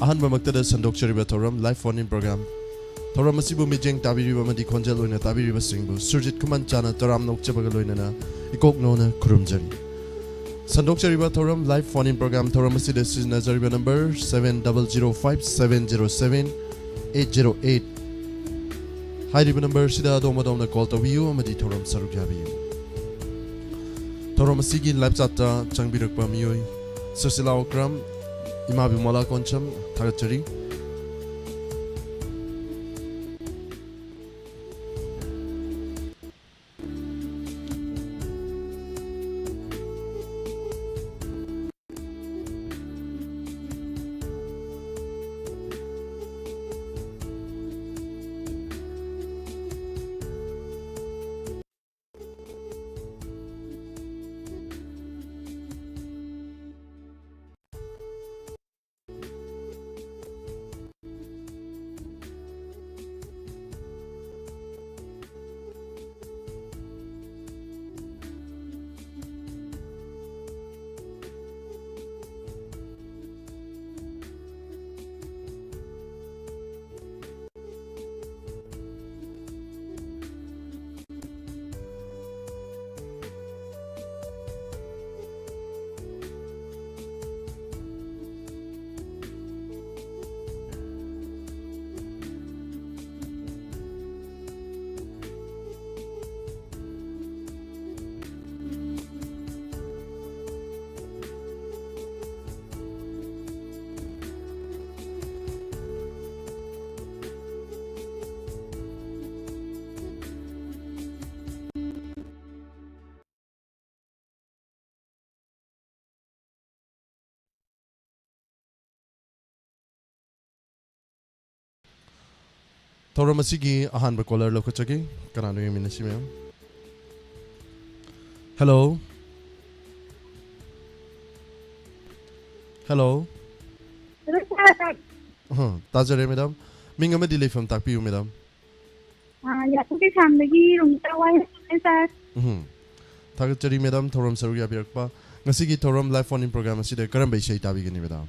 ꯑꯍꯥꯟꯕꯃꯛꯇꯗ ꯁꯟꯗꯣꯛꯆꯔꯤꯕ ꯊꯧꯔꯝ life phone in programme ꯊꯧꯔꯝ ꯑꯁꯤꯕꯨ ꯃꯤꯠꯌꯦꯡ ꯇꯥꯕꯤꯔꯤꯕ ꯑꯃꯗꯤ ꯈꯣꯟꯖꯦꯜ ꯑꯣꯏꯅ ꯇꯥꯕꯤꯔꯤꯕꯁꯤꯡꯕꯨ ꯁꯨꯔꯖꯤꯠ ꯈꯨꯃꯟ ꯆꯥꯅ ꯇꯔꯥꯝꯅ ꯑꯣꯛꯆꯕꯒ ꯂꯣꯏꯅꯅ ꯏꯀꯣꯛꯅꯧꯅ ꯈꯨꯔꯨꯝꯖꯔꯤ ꯁꯟꯗꯣꯛꯆꯔꯤꯕ ꯊꯧꯔꯝ ꯂꯥꯏꯐ ꯐꯣꯟ ꯏꯟ ꯄ꯭ꯔꯣꯒ꯭ꯔꯥꯝ ꯊꯧꯔꯝ ꯑꯁꯤꯗ ꯁꯤꯖꯤꯟꯅꯖꯔꯤꯕ ꯅꯝꯕꯔ 7005707808 ꯍꯥꯏꯔꯤꯕ ꯅꯝꯕꯔ ꯑꯁꯤꯗ ꯑꯗꯣꯝ ꯑꯗꯣꯝꯅ ꯀꯣꯜ ꯇꯧꯕꯤꯌꯨ ꯑꯃꯗꯤ ꯊꯧꯔꯝ ꯁꯔꯨꯛ ꯌꯥꯕꯤꯌꯨ ꯊꯧꯔꯝ ꯑꯁꯤꯒꯤ ꯂꯥꯏꯚ ꯆꯥꯠꯇ ꯆꯪꯕꯤꯔꯛꯄ ꯃꯤꯑꯣꯏ ꯁꯨꯁꯤꯂꯥ ꯑꯣꯀ꯭ꯔꯝ ꯏꯃꯥ ꯕꯤꯃꯣꯂꯥ ꯀꯣꯟꯆꯝ ꯊꯥꯒꯠꯆꯔꯤ ꯊꯧꯔꯝ ꯑꯁꯤꯒꯤ ꯑꯍꯥꯟꯕ ꯀꯣꯂꯔ ꯂꯧꯈꯠꯆꯒꯦ ꯀꯅꯥꯅꯣ ꯌꯦꯡꯃꯤꯟꯅꯁꯤ ꯃꯌꯥꯝ ꯍꯦꯜꯂꯣ ꯍꯦꯜꯂꯣ ꯇꯥꯖꯔꯦ ꯃꯦꯗꯥꯝ ꯃꯤꯡ ꯑꯃꯗꯤ ꯂꯩꯐꯝ ꯇꯥꯛꯄꯤꯌꯨ ꯃꯦꯗꯥꯝ ꯌꯥꯁꯨꯀꯤ ꯁꯥꯝꯗꯒꯤ ꯔꯨꯝꯇ ꯋꯥꯏ ꯁꯥꯔ ꯊꯥꯒꯠꯆꯔꯤ ꯃꯦꯗꯥꯝ ꯊꯧꯔꯝ ꯁꯔꯨꯛ ꯌꯥꯕꯤꯔꯛꯄ ꯉꯁꯤꯒꯤ ꯊꯧꯔꯝ ꯂꯥꯏꯐ ꯐꯣꯟ ꯏꯟ ꯄ꯭ꯔꯣꯒ꯭ꯔꯥꯝ ꯑꯁꯤꯗ ꯀꯔꯝꯕ ꯏꯁꯩ ꯇꯥꯕꯤꯒꯅꯤ ꯃꯦꯗꯥꯝ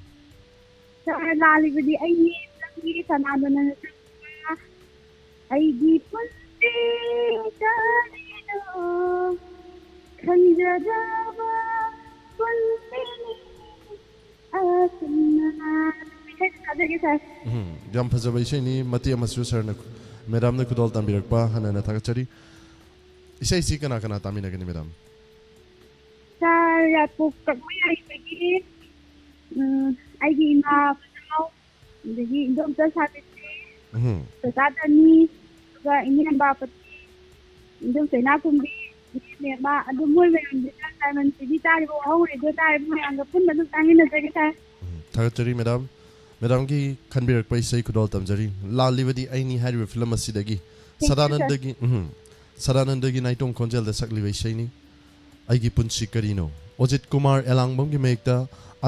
ꯁꯥꯔ ꯂꯥꯜꯂꯤꯕꯗꯤ ꯑꯩꯒꯤ ꯅꯪꯒꯤ ꯁꯅꯥꯗꯨꯅ ꯑꯩꯒꯤ ꯄꯨꯟꯁꯤ ꯀꯔꯤꯅꯣ ꯈꯟꯖꯗꯕ ꯄꯨꯟꯁꯤꯅꯤ ꯑꯁꯨꯝꯅ ꯏꯁꯩ ꯊꯥꯖꯒꯦ ꯁꯥꯔ ꯌꯥꯝ ꯐꯖꯕ ꯏꯁꯩꯅꯤ ꯃꯇꯦꯛ ꯑꯃꯁꯨ ꯁꯔꯅ ꯃꯦꯗꯥꯝꯅ ꯈꯨꯗꯣꯜ ꯇꯝꯕꯤꯔꯛꯄ ꯍꯟꯅ ꯊꯥꯒꯠꯆꯔꯤ ꯏꯁꯩꯁꯤ ꯀꯅꯥ ꯀꯅꯥ ꯇꯥꯃꯤꯟꯅꯒꯅꯤ ꯃꯦꯗꯥꯝ ꯁꯥꯔ ꯌꯥꯄꯣꯛ ꯀꯛꯃꯩ ꯑꯩꯒꯤ ꯏꯃꯥ ꯕꯖꯥꯎ ꯑꯗꯒꯤ ꯏꯟꯗꯣꯝꯆꯥ ꯁꯥꯕꯤꯇ꯭ꯔꯤ ꯀꯀꯥ ꯙꯅꯤ ꯑꯗꯨꯒ ꯏꯅꯦꯝꯕ ꯄꯇꯤ ꯏꯟꯗꯣꯝ ꯆꯩꯅꯥꯀꯨꯝꯕꯤ ꯏꯅꯦꯝꯕ ꯑꯗꯨ ꯃꯣꯏ ꯃꯌꯥꯝꯁꯤꯅ ꯗꯥꯏꯃꯟ ꯇꯤꯚꯤ ꯇꯥꯔꯤꯕ ꯋꯥꯍꯣꯡ ꯔꯦꯗꯤꯑꯣ ꯇꯥꯔꯤꯕ ꯃꯌꯥꯝꯒ ꯄꯨꯟꯅ ꯑꯗꯨꯝ ꯇꯥꯃꯤꯟꯅꯖꯒꯦ ꯁꯥꯔ ꯊꯥꯒꯠꯆꯔꯤ ꯃꯦꯗꯥꯝ ꯃꯦꯗꯥꯝꯒꯤ ꯈꯟꯕꯤꯔꯛꯄ ꯏꯁꯩ ꯈꯨꯗꯣꯜ ꯇꯝꯖꯔꯤ ꯂꯥꯜꯂꯤꯕꯗꯤ ꯑꯩꯅꯤ ꯍꯥꯏꯔꯤꯕ ꯐꯤꯂꯝ ꯑꯁꯤꯗꯒꯤ ꯁꯗꯥꯅꯟꯗꯒꯤ ꯅꯥꯏꯇꯣꯝ ꯈꯣꯟꯖꯦꯜꯗ ꯁꯛꯂꯤꯕ ꯏꯁꯩꯅꯤ ꯑꯩꯒꯤ ꯄꯨꯟꯁꯤ ꯀꯔꯤꯅꯣ ꯑꯣꯖꯤꯠ ꯀꯨꯃꯥꯔ ꯑꯦꯂꯥꯡꯕꯝꯒꯤ ꯃꯌꯦꯛꯇ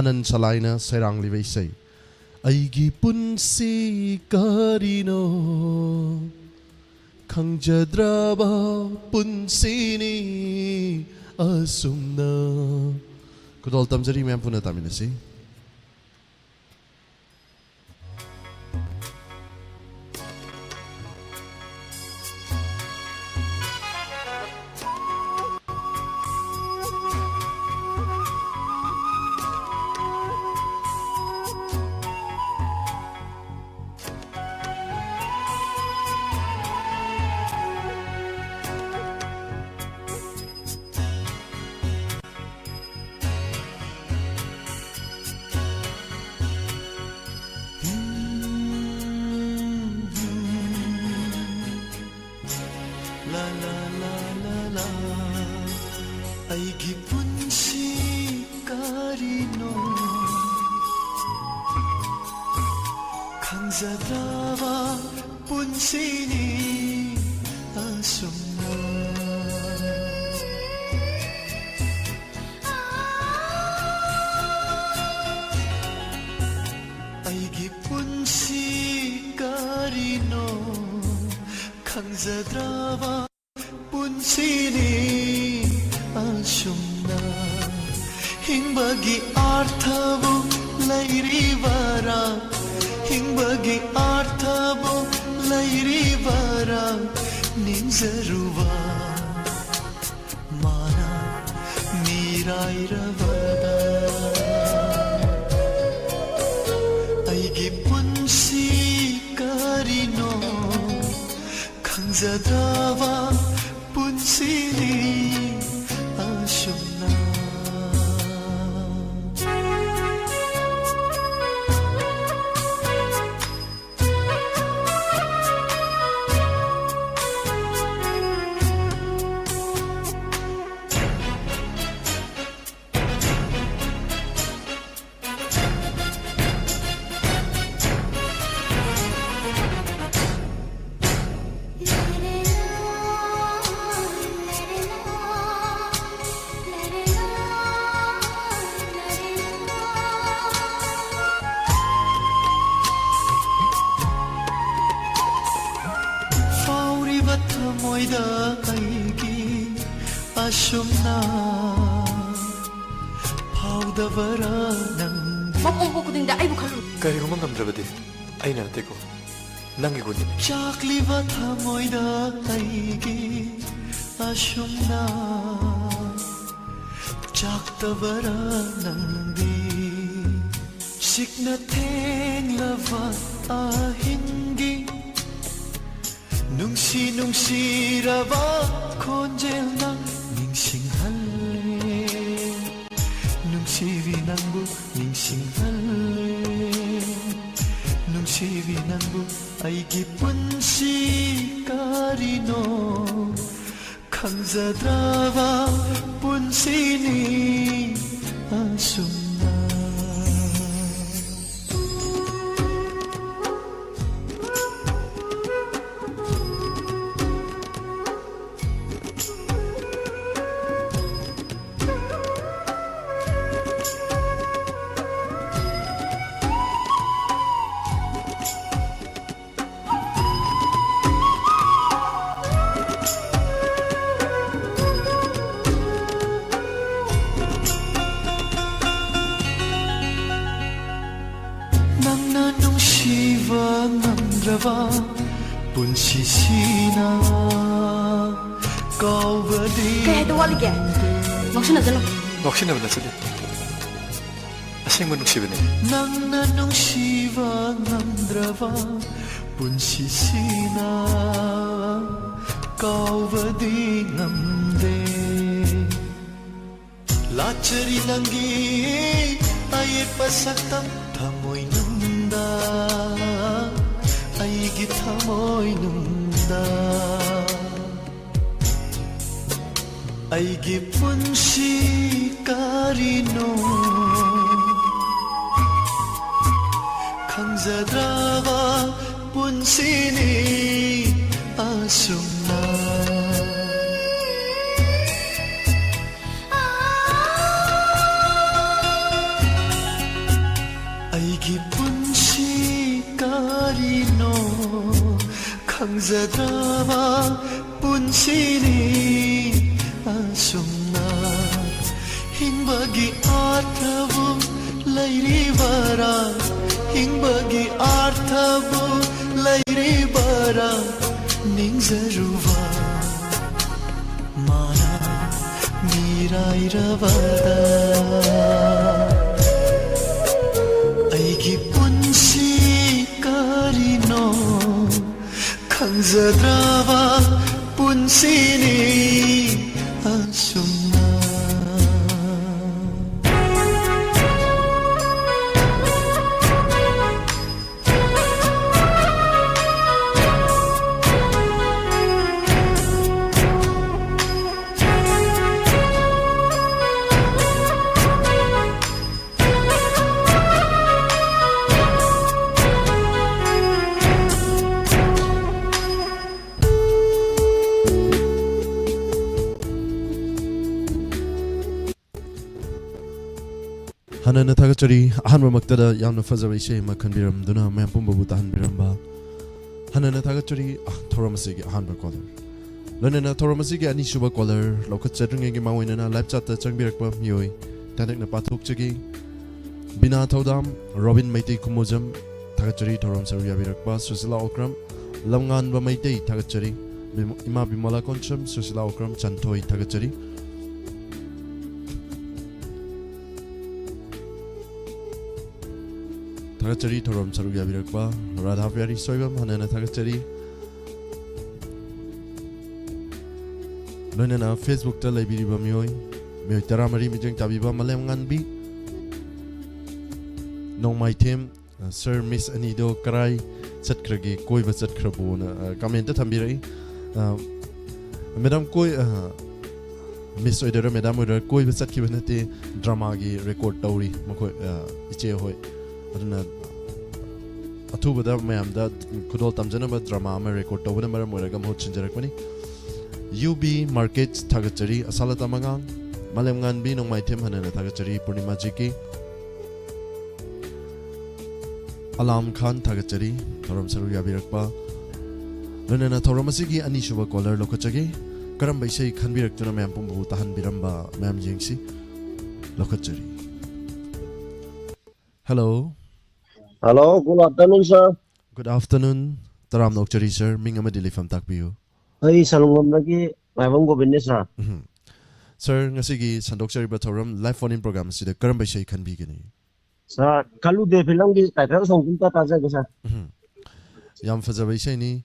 ꯑꯅꯟ ꯁꯂꯥꯏꯅ ꯁꯩꯔꯥꯡꯂꯤꯕ ꯏꯁꯩ ꯑꯩꯒꯤ ꯄꯨꯟꯁꯤ ꯀꯔꯤꯅꯣ ꯈꯪꯖꯗ꯭ꯔꯕ ꯄꯨꯟꯁꯤꯅꯤ ꯑꯁꯨꯝꯅ ꯈꯨꯗꯣꯜ ꯇꯝꯖꯔꯤ ꯃꯌꯥꯝ ꯄꯨꯟꯅ ꯇꯥꯃꯤꯟꯅꯁꯤ ꯑꯩꯒꯤ ꯄꯨꯟꯁꯤ ꯀꯔꯤꯅꯣ ꯈꯪꯖꯗ꯭ꯔꯕ ꯄꯨꯟꯁꯤꯅꯤ ꯑꯁꯨꯝꯅ ꯑꯩꯒꯤ ꯄꯨꯟꯁꯤ ꯀꯔꯤꯅꯣ ꯈꯪꯖꯗ꯭ꯔꯕ ꯄꯨꯟꯁꯤꯅꯤ ꯑꯁꯨꯝꯅ ꯍꯤꯡꯕꯒꯤ ꯑꯥꯔꯊꯕꯨ ꯂꯩꯔꯤꯕꯔꯥ ꯅꯤꯡꯖꯔꯨꯕ ꯃꯥꯅ ꯃꯤꯔꯥꯏꯔꯕꯗ ꯑꯩꯒꯤ ꯄꯨꯟꯁꯤ ꯀꯔꯤꯅꯣ ꯈꯪꯖꯗ꯭ꯔꯕ ꯄꯨꯟꯁꯤꯅꯤ ꯑꯁꯨꯝꯅ ꯊꯃꯣꯏꯗ ꯑꯩꯒꯤ ꯑꯁꯨꯝꯅ ꯐꯥꯎꯗꯕꯔꯥ ꯅꯪꯗꯤ ꯃꯄꯣꯛ ꯈꯨꯗꯤꯡꯗ ꯑꯩꯕꯨ ꯈꯜꯂꯨ ꯀꯔꯤꯒꯨꯝꯕ ꯉꯝꯗ꯭ꯔꯕꯗꯤ ꯑꯩꯅ ꯅꯠꯇꯦꯀꯣ ꯅꯪꯒꯤ ꯒꯨꯟꯅꯤ ꯆꯥꯛꯂꯤꯕ ꯊꯃꯣꯏꯗ ꯑꯩꯒꯤ ꯑꯁꯨꯝꯅ ꯆꯥꯛꯇꯕꯔꯥ ꯅꯪꯗꯤ ꯁꯤꯛꯅ ꯊꯦꯡꯂꯕ ꯑꯍꯤꯡꯒꯤ ꯅꯨꯡꯁꯤ ꯅꯨꯡꯁꯤꯔꯕ ꯈꯣꯟꯖꯦꯜꯅ ꯅꯤꯡꯁꯤꯡꯍꯜꯂꯦ ꯅꯨꯡꯁꯤꯕꯤ ꯅꯪꯕꯨ ꯅꯤꯡꯁꯤꯡꯍꯜꯂꯦ ꯅꯨꯡꯁꯤꯕꯤ ꯅꯪꯕꯨ ꯑꯩꯒꯤ ꯄꯨꯟꯁꯤ ꯀꯔꯤꯅꯣ ꯈꯪꯖꯗ꯭ꯔꯕ ꯄꯨꯟꯁꯤꯅꯤ ꯑꯁꯨꯝꯅ ꯅꯪꯅ ꯅꯨꯡꯁꯤꯕ ꯉꯝꯗ꯭ꯔꯕ ꯄꯨꯟꯁꯤꯁꯤꯅ ꯀꯥꯎꯕꯗꯤ ꯀꯩ ꯍꯥꯏꯗ ꯋꯥꯠꯂꯤꯒꯦ ꯉꯥꯎꯁꯤꯟꯅꯖꯅꯨ ꯉꯥꯎꯁꯤꯟꯅꯕ ꯅꯠꯆꯗꯦ ꯑꯁꯦꯡꯕ ꯅꯨꯡꯁꯤꯕꯅꯤ ꯅꯪꯅ ꯅꯨꯡꯁꯤꯕ ꯉꯝꯗ꯭ꯔꯕ ꯄꯨꯟꯁꯤꯁꯤꯅ ꯀꯥꯎꯕꯗꯤ ꯉꯝꯗꯦ ꯂꯥꯆꯔꯤ ꯅꯪꯒꯤ ꯑꯌꯦꯠꯄ ꯁꯛꯇꯝ ꯊꯃꯣꯏꯅꯨꯡꯗ ꯑꯩꯒꯤ ꯊꯃꯣꯏꯅꯨꯡꯗ ꯑꯩꯒꯤ ꯄꯨꯟꯁꯤ ꯀꯔꯤꯅꯣ ꯈꯪꯖꯗ꯭ꯔꯕ ꯄꯨꯟꯁꯤꯅꯤ ꯑꯁꯨꯝꯅ ꯑꯩꯒꯤ ꯄꯨꯟꯁꯤ ꯀꯔꯤꯅꯣ ꯈꯪꯖꯗ꯭ꯔꯕ ꯄꯨꯟꯁꯤꯅꯤ ꯑꯁꯨꯝꯅ ꯍꯤꯡꯕꯒꯤ ꯑꯥꯔꯊꯕꯨ ꯂꯩꯔꯤꯕꯔꯥ ꯍꯤꯡꯕꯒꯤ ꯑꯥꯔꯊꯕꯨ ꯂꯩꯔꯤꯕꯔꯥ ꯅꯤꯡꯖꯔꯨꯕ ꯃꯥꯅ ꯃꯤꯔꯥꯏꯔꯕꯗ ꯑꯩꯒꯤ ꯄꯨꯟꯁꯤ ꯀꯔꯤꯅꯣ ꯈꯪꯖꯗ꯭ꯔꯕ ꯄꯨꯟꯁꯤꯅꯤ ꯑꯁꯨꯝꯅ ꯍꯥꯟꯅꯅ ꯊꯥꯒꯠꯆꯔꯤ ꯑꯍꯥꯟꯕ ꯃꯛꯇꯗ ꯌꯥꯝꯅ ꯐꯖꯕ ꯏꯁꯩ ꯑꯃ ꯈꯟꯕꯤꯔꯝꯗꯨꯅ ꯃꯌꯥꯝ ꯄꯨꯝꯕꯕꯨ ꯇꯥꯍꯟꯕꯤꯔꯝꯕ ꯍꯥꯟꯅꯅ ꯊꯥꯒꯠꯆꯔꯤ ꯊꯧꯔꯝ ꯑꯁꯤꯒꯤ ꯑꯍꯥꯟꯕ ꯀꯣꯂꯔ ꯂꯣꯏꯅꯅ ꯊꯧꯔꯝ ꯑꯁꯤꯒꯤ ꯑꯅꯤꯁꯨꯕ ꯀꯣꯂꯔ ꯂꯧꯈꯠꯆꯗ꯭ꯔꯤꯉꯩꯒꯤ ꯃꯥꯡꯑꯣꯏꯅꯅ ꯂꯥꯏꯚ ꯆꯥꯠꯇ ꯆꯪꯕꯤꯔꯛꯄ ꯃꯤꯑꯣꯏ ꯇꯦꯟꯇꯛꯅ ꯄꯥꯊꯣꯛꯆꯈꯤ ꯕꯤꯅꯥ ꯊꯧꯗꯥꯝ ꯔꯣꯕꯤꯟ ꯃꯩꯇꯩ ꯀꯨꯃꯣꯖꯝ ꯊꯥꯒꯠꯆꯔꯤ ꯊꯧꯔꯝ ꯁꯔꯨꯛ ꯌꯥꯕꯤꯔꯛꯄ ꯁꯨꯁꯤꯂꯥ ꯑꯣꯀ꯭ꯔꯝ ꯂꯝꯉꯥꯟꯕ ꯃꯩꯇꯩ ꯊꯥꯒꯠꯆꯔꯤ Ima Bimala Koncham Susila Okram Chantoi Tagachari Tagachari Thoram Sarugia Birakba Radha Vyari Soibam Hanana Tagachari Loinana Facebook ta Libiriba Mioi Mioi Taramari Mijang Tabiba Malem Nganbi Nong my team Sir Miss Anido Karai Satkragi Koi Vasat Krabona comment Tambirai Madam Koi Miss Oidera Madam Oidera Koi Vasat Kibanate Drama gi record Tauri Mako Iche Hoi Aduna Atubada Mayamda Kudol Tamjanaba drama record Tawuna Maram Moragam Hochinjarakmani UB Markets Tagachari Asalatamangang Malem Nganbi Nong my team Hanana Tagachari Purnima Jiki Alam Khan Tagachari, Thoram Saruya Birakpa, Lunana Thoramasigi Anishuva Collar Lokachagi, Karamba Shay Kanbirak to Mampumbu Tahan Biramba Mam Jingsi, Lokachari. Hello. Hello, good afternoon, sir. Good afternoon, Taram Nokchari, sir. Mingamadili from Takbiu. Hey, Salungam lagi, Mayabang ko business, sir. Sir, ngasigi Sandokchari Batoram live phone in program si the Karamba Shay can be gini. Sa kalau de film di title song kita taja ke sir. Yam fazabay siya ni.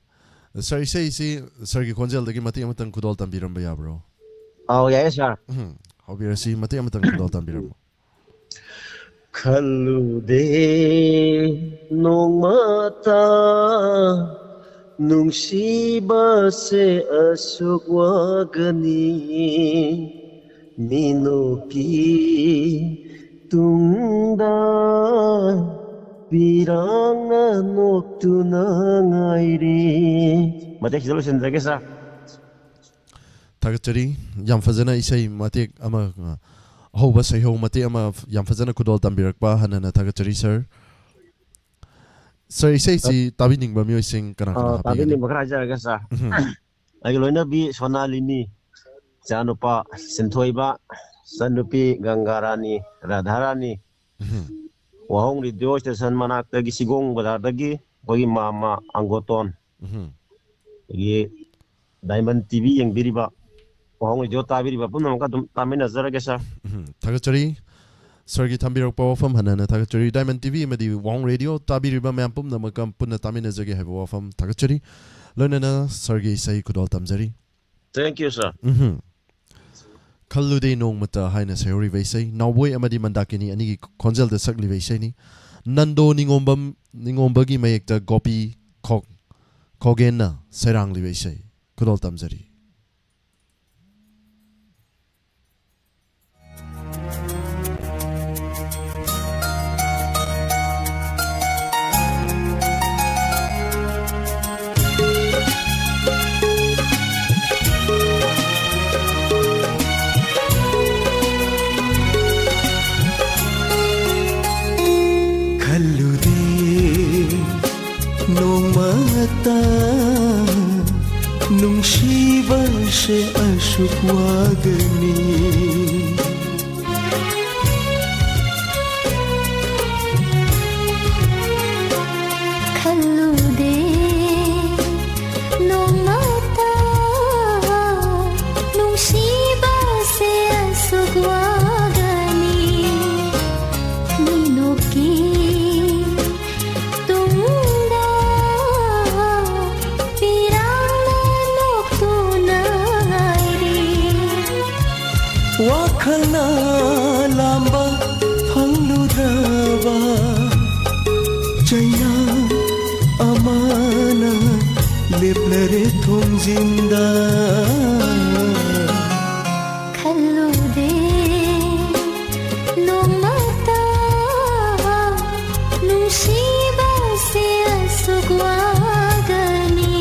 Sir, say si Sir ki konjel dagi mati amatang kudol tambiram ba ya bro? Oh yes sir. Hobby si mati amatang kudol tambiram. Kalau de nung mata nung siba se asuk wagani minuki Tunda biranga noktu nangairi. Mati kita lu sendiri kisah. Tagachari yam fazana isay mati ama ho ba say ho mati ama yam fazana kudol tambirakpa hanana tagachari sir. Sir isay si tabining ba miyo sing kanang Tabi ni bakaraja kisah. Lagi lo na bi sonalini. Jangan lupa sentoi ba. Sanupi Ganggarani Radharani Wahong radio station manak tagi sigong badar tagi bagi mama anggoton lagi Diamond TV yang biriba Wahong radio ta biriba pun namka tamin nazar kesa Tagachari Sir ki tambirok pa wafam hanana Tagachari Diamond TV madi Wahong radio ta biriba mampum namka pun tamin nazar ge habo wafam Tagachari lonana Sir ki say kudol tamjari. Thank you sir. Kalude nong mata haina sayori vaisay nawboy amadi mandakini ani konjel de sakli vaisay ni nando ningombagi mayekta gopi kogena serangli vaisay kudol tamjari. Nung shiva se asuk wagani Kalude nung mata nung shiva se asuk wagani minuki Wakana lamba pangludraba China amana leplare thong zinda Kalude nung mata nung shiba se asuk wagani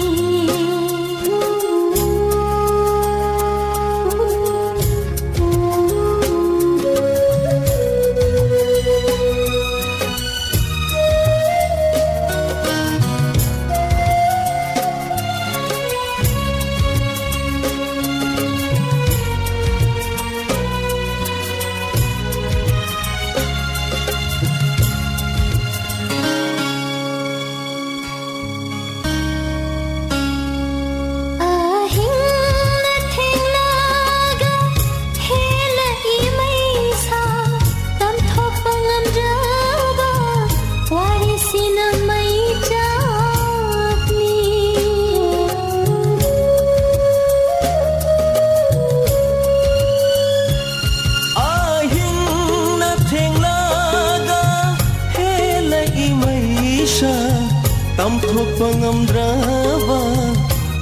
ꯇꯝꯊꯣꯛꯄ ꯉꯝꯗ꯭ꯔꯕ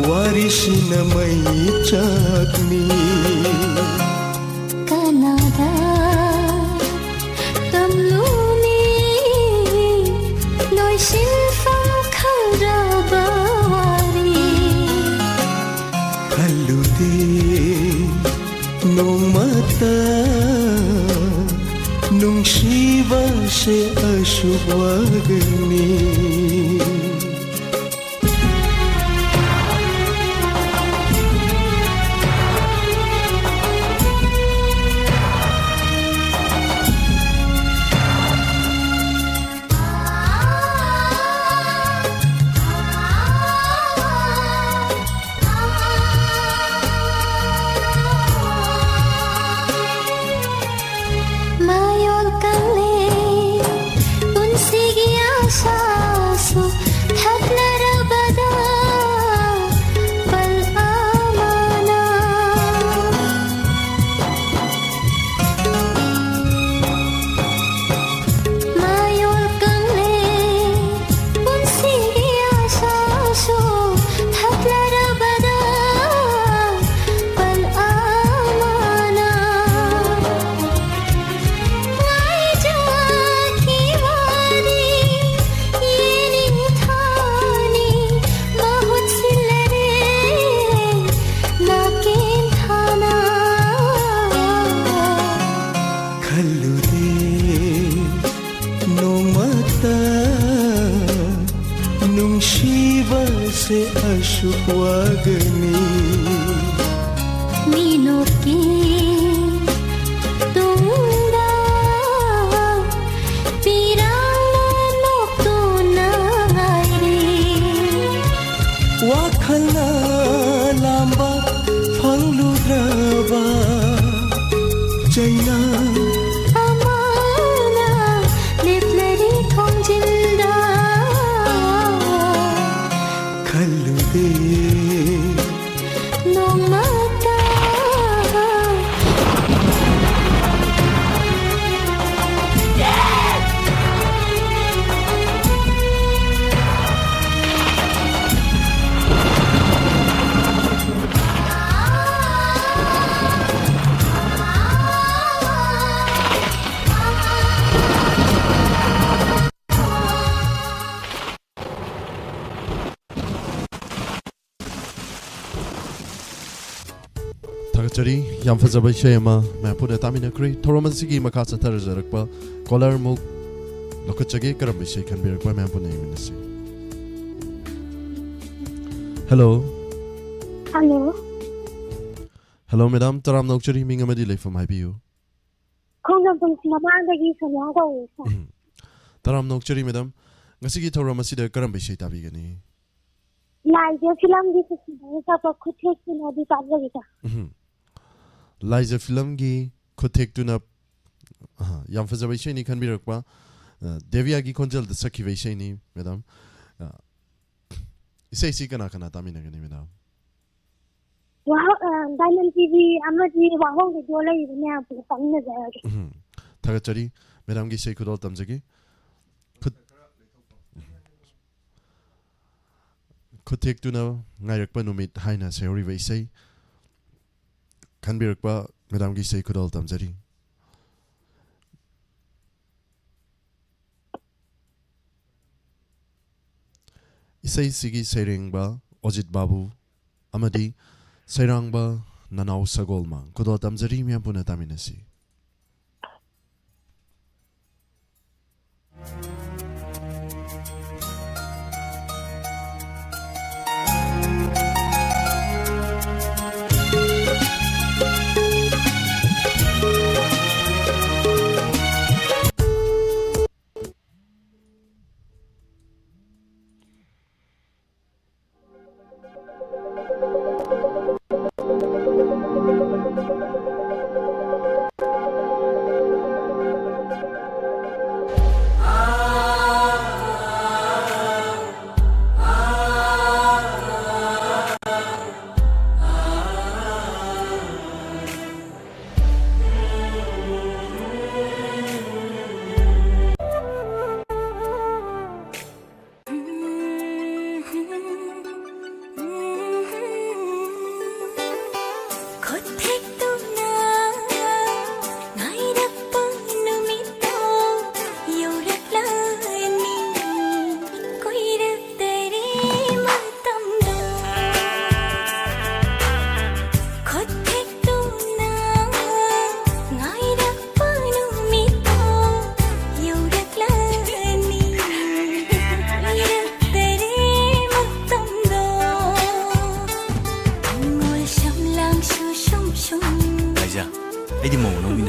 ꯋꯥꯔꯤꯁꯤꯅ ꯃꯩ ꯆꯥꯛꯅꯤ ꯀꯅꯥꯗ ꯇꯝꯂꯨꯅꯤ ꯂꯣꯏꯁꯤꯟꯐꯝ ꯈꯪꯗ꯭ꯔꯕ ꯋꯥꯔꯤ ꯈꯜꯂꯨꯗꯦ ꯅꯣꯡꯃꯇ ꯅꯨꯡꯁꯤꯕꯁꯦ ꯑꯁꯨꯛ ꯋꯥꯒꯅꯤ ꯃꯥꯌꯣꯜ ꯀꯪꯂꯦ ꯄꯨꯟꯁꯤꯒꯤ ꯑꯥꯁꯥꯁꯨ ꯊꯛꯂꯔꯕꯗ ꯄꯜ ꯑꯃꯅ ꯃꯥꯌꯣꯜ ꯀꯪꯂꯦ ꯄꯨꯟꯁꯤꯒꯤ ꯑꯥꯁꯥꯁꯨ ꯊꯛꯂꯔꯕꯗ ꯄꯜ ꯑꯃꯅ ꯈꯜꯂꯨꯗꯦ ꯅꯣꯡꯃꯇ ꯅꯨꯡꯁꯤꯕꯁꯦ ꯑꯁꯨꯛ ꯋꯥꯒꯅꯤ ꯃꯤꯅꯣꯛꯀꯤ ꯇꯨꯡꯗ ꯄꯤꯔꯥꯡꯅ ꯅꯣꯛꯇꯨꯅ ꯉꯥꯏꯔꯤ ꯋꯥꯈꯜꯅ ꯂꯥꯝꯕ ꯐꯪꯂꯨꯗ꯭ꯔꯕ ꯆꯩꯅꯥ ꯑꯃꯅ ꯂꯦꯞꯂꯔꯤ ꯊꯣꯡꯖꯤꯟꯗ ꯈꯜꯂꯨꯗꯦ ꯅꯣꯡꯃꯇ 타가짜리 얌파자바 이샤야마 매포네 따미나크리 토로만시기 마카 차타르자락바 콜라르묵 로커짜기 까람바 이샤이 칸비락바 매포네 이미나시 Hello Hello. Hello madam taram nokchari mingamadi leifam haibiyu Khongjom ꯃꯃꯥꯡꯗꯒꯤ ꯁꯣꯅꯤꯌꯥ ꯀꯧꯏ ꯁꯥꯔ. taram nokchari madam ngasigi thoramasida karamba ishai tabigani ꯂꯥꯏꯖ ꯐꯤꯂꯝꯒꯤ ꯐꯦꯁꯇꯤꯚꯦꯜ ꯆꯠꯄ ꯈꯨꯠꯊꯦꯛꯇꯨꯅꯗꯤ ꯇꯥꯖꯔꯤ ꯁꯥꯔ. Laija filmgi khothektuna yam fazaba ishaini khanbirakpa Devyagi konjal da sakhiba ishaini madam isai si kana kana taminagani madam diamond TV ꯑꯃꯗꯤ ꯋꯥꯍꯣꯡ radio ꯂꯩꯔꯤꯕ ꯃꯌꯥꯝꯁꯤꯒ ꯇꯥꯃꯤꯟꯅꯖꯔꯒꯦ. Thagachari madam gi isai khudol tamjagi khothektuna ngairakpa numit haina seoriba isai khanbirakpa madam gi isai khudol tamjari isai sigi sairengba Ojit Babu amadi sairangba nanau sagolma khudol tamjari myam puna taminasi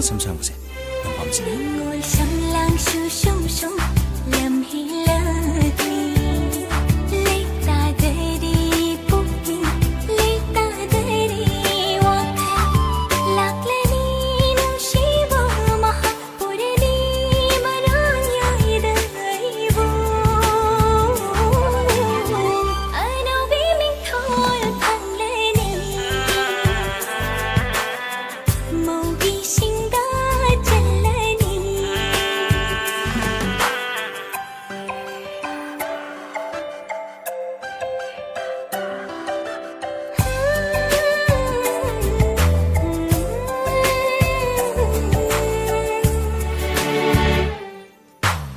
ꯁꯝ ꯁꯥꯡꯕꯁꯦ ꯌꯥꯝ ꯄꯥꯝꯖꯩ ngồi sông lang su sông sông làm hi lơ đi lấy ta đây đi bút đi lấy ta đây đi hoa lạc lên đi nung shi vô mà bồi đi mà ra nhai đời vô ai đâu biết mình thôi thằng lên đi màu ghi sinh ta chân lên đi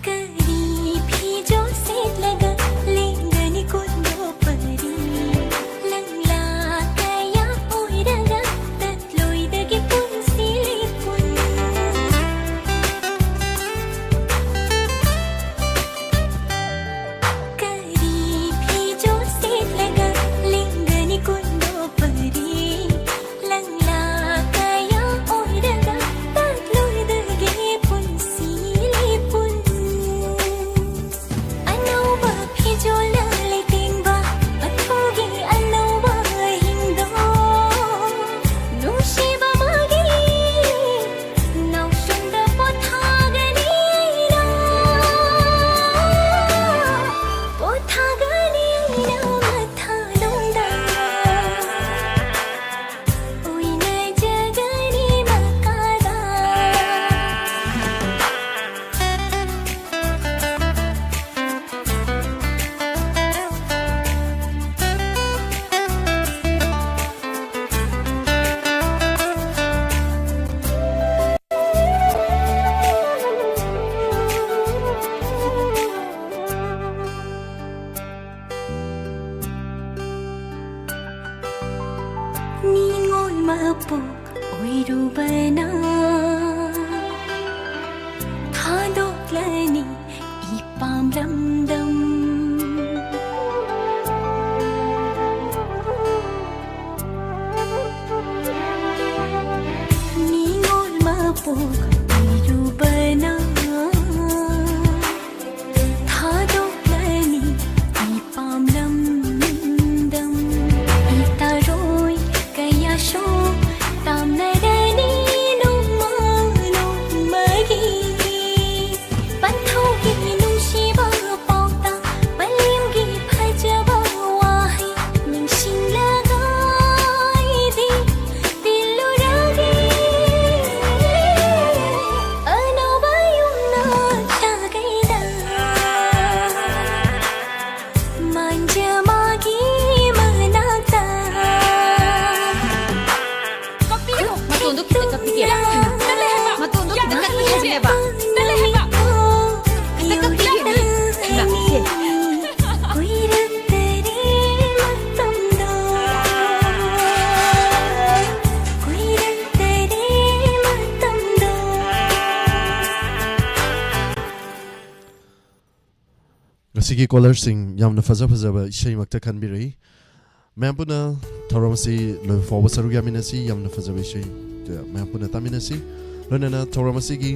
करीब ही जो set लगा लेंगनी कुंदो परी लंगला कया ओइरगा तत्लोइदगे पुंसिले पुन करीब ही जो set लगा लेंगनी कुंदो परी लंगला कया ओइरगा तत्लोइदगे पुंसिले पुन अनौबा फिजोला लेटेंबा अथोगे अनौबा हिंदो नुशिबा मागे नौशुंदा पोथागनी ना पोथागनी ना मथालुंदा उइना जगनी मकादा ni ngồi mà buộc ôi ru bana tha đốt lani ipam lam dam ni ngồi mà buộc ôi ru bana tha đốt lani ipam lam dam ita roi kaya sho tam na dani no magi patho ki nung shi ba pau ta palim gi phaja ba wahi ning sing lagai di dilu ragi ano ba yung na chagai da manja magi manata Matundok kita kapikir. Matundok kita kapikir ba? Dali ba? Kita kapikir ba? Sige. kuirat tere matamda kuirat tere matamda Ngasigi callers-sing yamna fazaba ishaimakta khanbirei ma'am पुना थौरमसी लो forward सरुग यामिनसी यमना फजबे शै ma'am पुना तामिनसी लोनना थौरमसी की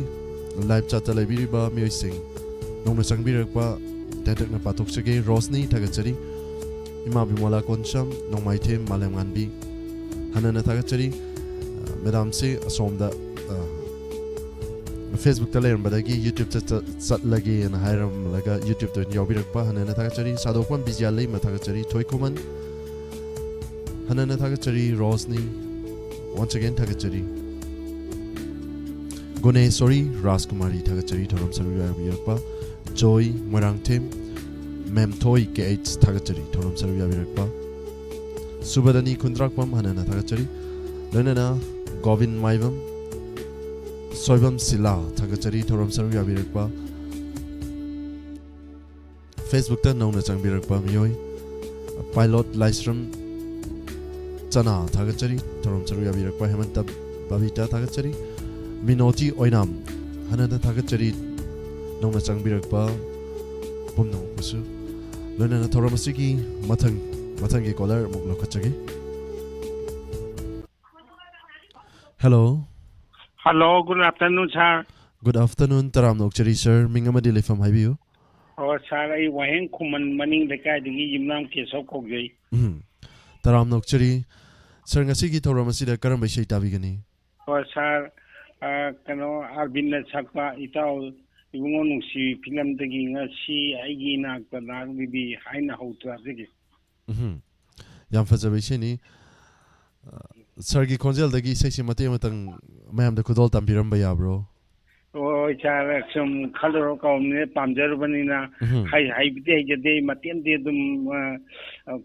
live चाट लाइबिरिबा music नोंना संगबिरकपा तेतकना पाथोकसगे रोशनी थागचरी इमा बिमोला कोनशम नोंमाइथेम मालेमगानबी हनना थागचरी मैडम से असोमदा फेसबुक ता लेरमबदगी यूट्यूब चटलगे न हायरम लगा यूट्यूब तो याबिरकपा हनना थागचरी सादोपम बिजियालै मथागचरी थोइकुमन हनना थागचरी रोशनी once again थागचरी गुनेश्वरी राजकुमारी थागचरी थोरम सरुया बिरकपा जॉय मोरांगथेम मेमथोय केएच थागचरी थोरम सरुया बिरकपा सुबदनी खुंद्राकपम हनना थागचरी लनना गोविंद माइवम सोयबम सिला थागचरी थोरम सरुया बिरकपा फेसबुक ता नौना चंगबिरकपा मियोय पायलट लाइस्रम चना थागचरी थोरम सरुया बिरकपा हेमंत बबिता थागचरी मिनोती ओइनाम हनना थागचरी नौना चंगबिरकपा पुमनो कुसु लनना थोरमसिगी मथंगी कॉलर मुगलो खचगे hello Hello, good afternoon, sir. Good afternoon, taram nokchari sir. Minga madi lefam haibiu. Oh, sir, I waheng kuman maning dekai digi yimnam keso kogjai. Taram nokchari sir ngasi gi thoram asida karam bai sei tabi gani. Oh, sir, kano arbin na sakpa itaw ibungo nungsi film dagi ngasi aigi na kanak bibi haina hautra digi. Yam fajabai sei ni sir gi konjel dagi sei si mate matang mayam da kudol tampiram bai abro. Oh, sir, some color ko ne pamjar banina hai bide jade matien de dum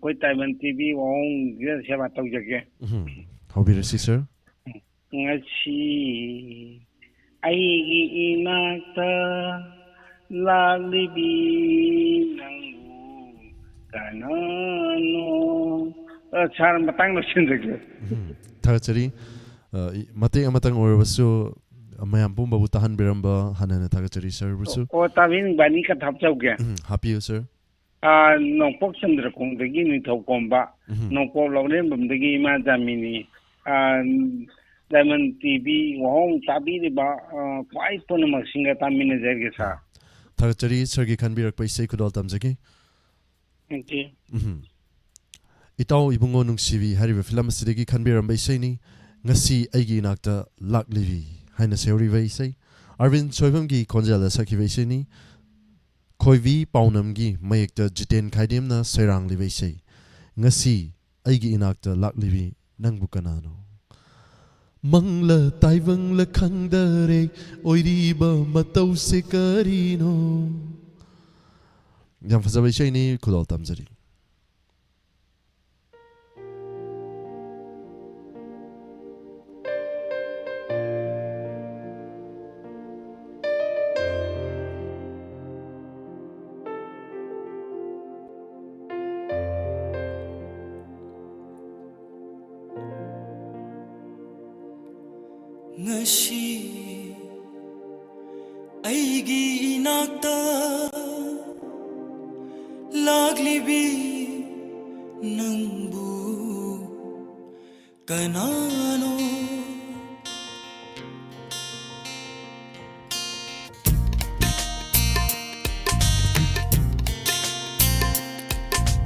koi Taiwan TV wahong dia siapa tahu jaga. Hobi resi sir. Ngasi aigi inakta laglibi nanggu kanano sar matang lo sindage Thagachari mate amatang orbasu mayam pum babu tahan biramba hanana thagachari sir busu. o tawin bani ka thap chau ge Happy you sir. nongpok chandra kong dagi ni thau komba nongpok lawren bam dagi ma jamini Diamond TV wahong tabi di ba kwai pun maksinga tamina jerge sa. Thagachari sir gi khanbirak pai sei kudol tamjagi. Thank you. Itaw ibungo nungsibi hariba film asidagi khanbiram bai sei ni ngasi aigi nakta laklivi haina seuri bai sei. Arvin soibam gi konjala sakhi bai sei ni khoivi paunam gi mayekta jiten khaidem na serang li bai sei. Ngasi aigi inakta laklivi nangbu kanano. Mangla taivang la khangdare oiriba matau se karino. Yam fazabai sei ni kudol tamjari. Ngasi aigi inakta laglibi nangbu kanano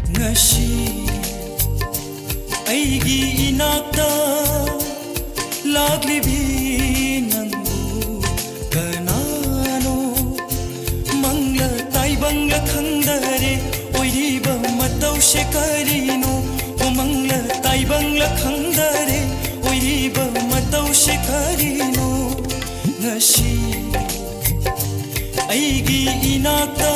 ngasi aigi inakta laglibi Shekarino, Omangla, Taibangla Kandare, Oiriba, Matau Shekarino, Nashi Aigi Inata,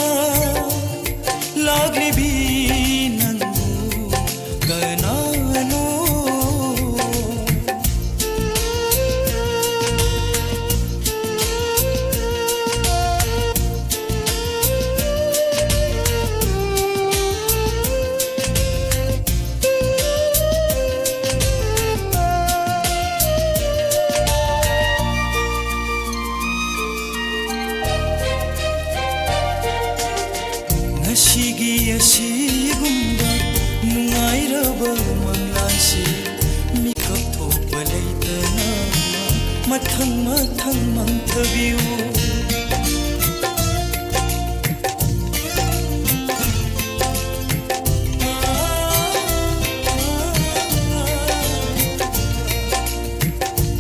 Lagribi Nandu, Ganano. Asigumba nungairaba manglansi mikap thokpa leitana mathang mathang mangthabiu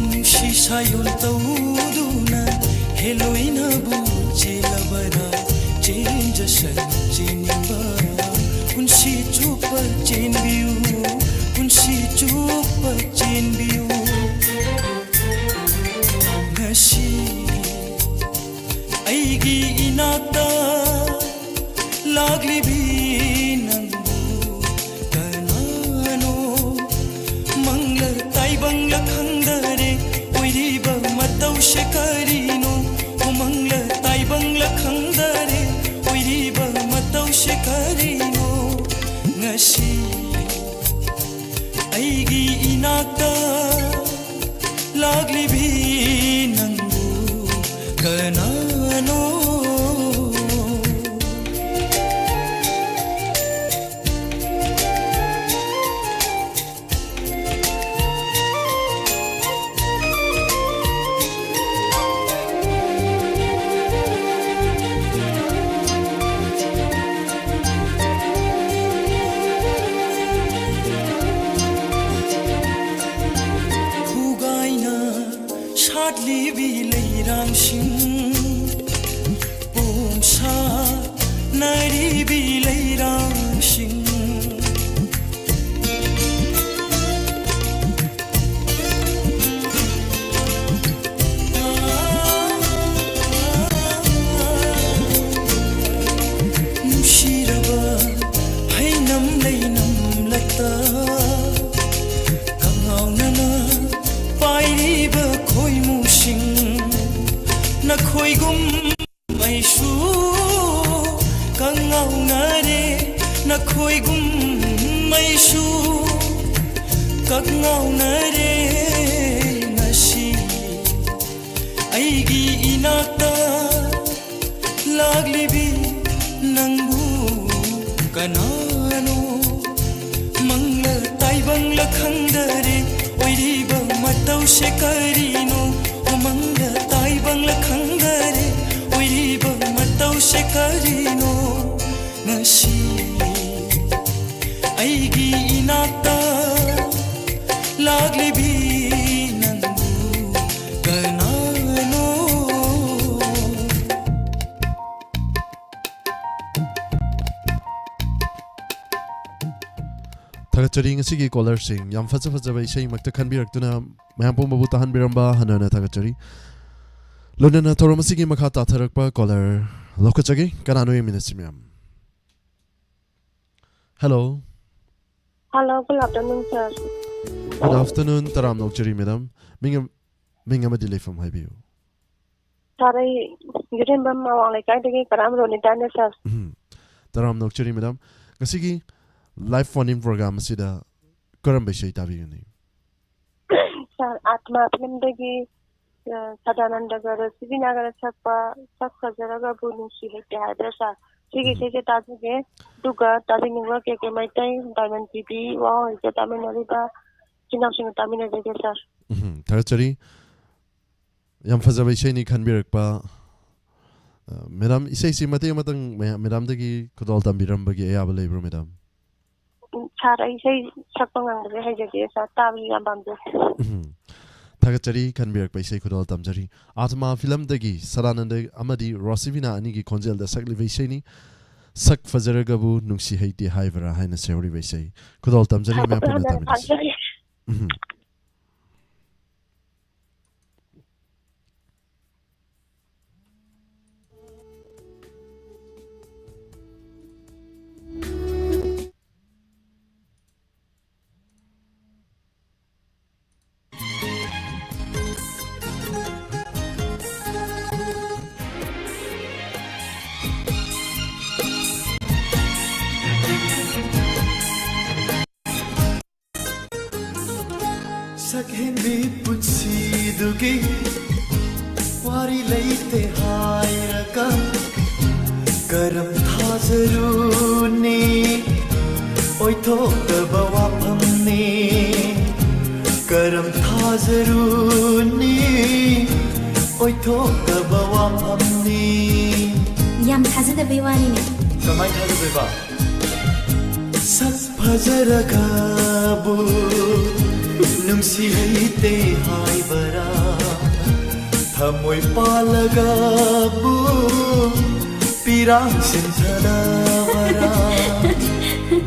nushi sayon tawduna heloina bu chelabara change shan chinimba kunsi chupa chin biu ngasi aigi inata laglibi nangu kanano mangla taibangla khangdare oiriba matau shekarino mangla taibangla khangdare oiriba matau shekarino ngasi aigi inata laglibi nangu kanano ꯄꯣꯝꯁꯥ ꯅꯥꯏꯔꯤꯕꯤ ꯂꯩꯔꯥꯡꯁꯤꯡ ꯅꯨꯡꯁꯤꯔꯕ ꯍꯩꯅꯝ ꯂꯩꯅꯝꯂꯛꯇ ꯀꯪꯉꯥꯎꯅꯅ ꯄꯥꯏꯔꯤꯕ ꯈꯣꯏꯃꯨꯁꯤꯡ ꯅꯈꯣꯏꯒꯨꯝ ꯃꯩꯁꯨ ꯀꯪꯉꯥꯎꯅꯔꯦ ꯅꯈꯣꯏꯒꯨꯝ ꯃꯩꯁꯨ ꯀꯪꯉꯥꯎꯅꯔꯦ ꯉꯁꯤ ꯑꯩꯒꯤ 이나ꯛꯇ ꯂꯥꯛꯂꯤꯕꯤ ꯅꯪꯕꯨ ꯀꯅꯥꯅꯣ ꯃꯪꯂ ꯇꯥꯏꯕꯪꯂ ꯈꯪꯗꯔꯦ ꯑꯣꯏꯔꯤꯕ ꯃꯇꯧꯁꯦ ꯀꯔꯤꯅꯣ ꯃꯪꯂ ꯇꯥꯏꯕꯪꯂ ꯈꯪꯗꯔꯦ ꯑꯣꯏꯔꯤꯕ ꯃꯇꯧꯁꯦ ꯀꯔꯤꯅꯣ ꯉꯁꯤ ꯑꯩꯒꯤ 이나ꯛꯇ ꯂꯥꯛꯂꯤꯕꯤ ꯅꯪꯕꯨ ꯀꯅꯥꯅꯣ Thagacharing asigi caller sing yam faja ba isai makta khanbiraktuna mayam pumbu tahanbiramba hanana thagachari lonana thoramasigi makha ta tharakpa caller lokachagi kanano yeminesimyam Hello Hello, good afternoon, sir. Good afternoon taram nokchari madam minga madile from haibiu Sorry, you remember my like I think I'm running down the sir. taram nokchari madam ngasigi live phone in program asida karam bishay tabiyuni Sir, Atma Pindagi Sadanandagar, Sivinagar Sapa, Sakazaraga Bunushi, Hadasa, Sigi Taji, Duga, Tabin work at my time, Diamond TV, wow, is the Taminariba, Chinashin Tamina, sir. Thagacharing yam faja ba isai ni khanbirakpa madam isai si mate matang madam dagi kudol tambiramba gi ayaba leibro madam Sir, I say Sapang and the Hajas, Tavi and Bambu. Thagachari khanbirakpa isai kudol tamjari atma film dagi sarananda amadi rosivina anigi konjel da sakli vaisai ni sak fajaragabu nungsi haiti haivara haina seori vaisai kudol tamjari ma puna taminis Sakhendi putsi wari leite hairaka karam thazaruni oithokaba waphamni karam thazaruni oithokaba waphamni yam thazadabei wanine kamai thazadeba sak phazaragabu nungsi haite haibara thamoi palagabu pirang sinthadavara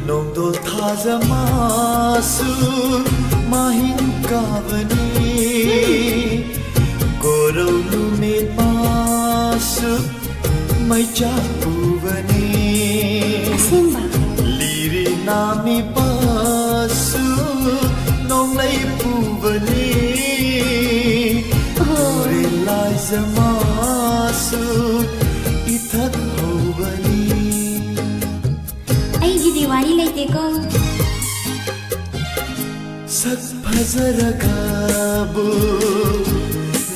nongdol thazamasu mahin kavani gorau lume pasu maicha puvani asemba liri nami pasu nong lay puvani ore lai zamasu ithat hovani aigi diwali leite ko sak phazaragabu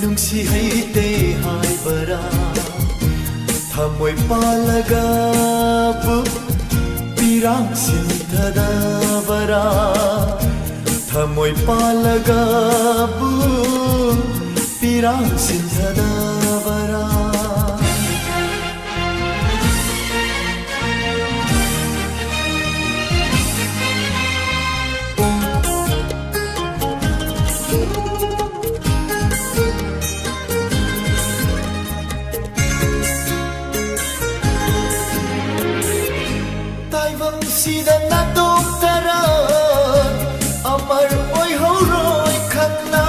nungsi haite haibara thamoi palagabu pirang sinthadavara thamoi palagabu pirang sinthadavara na doktara amar oi horoi khanna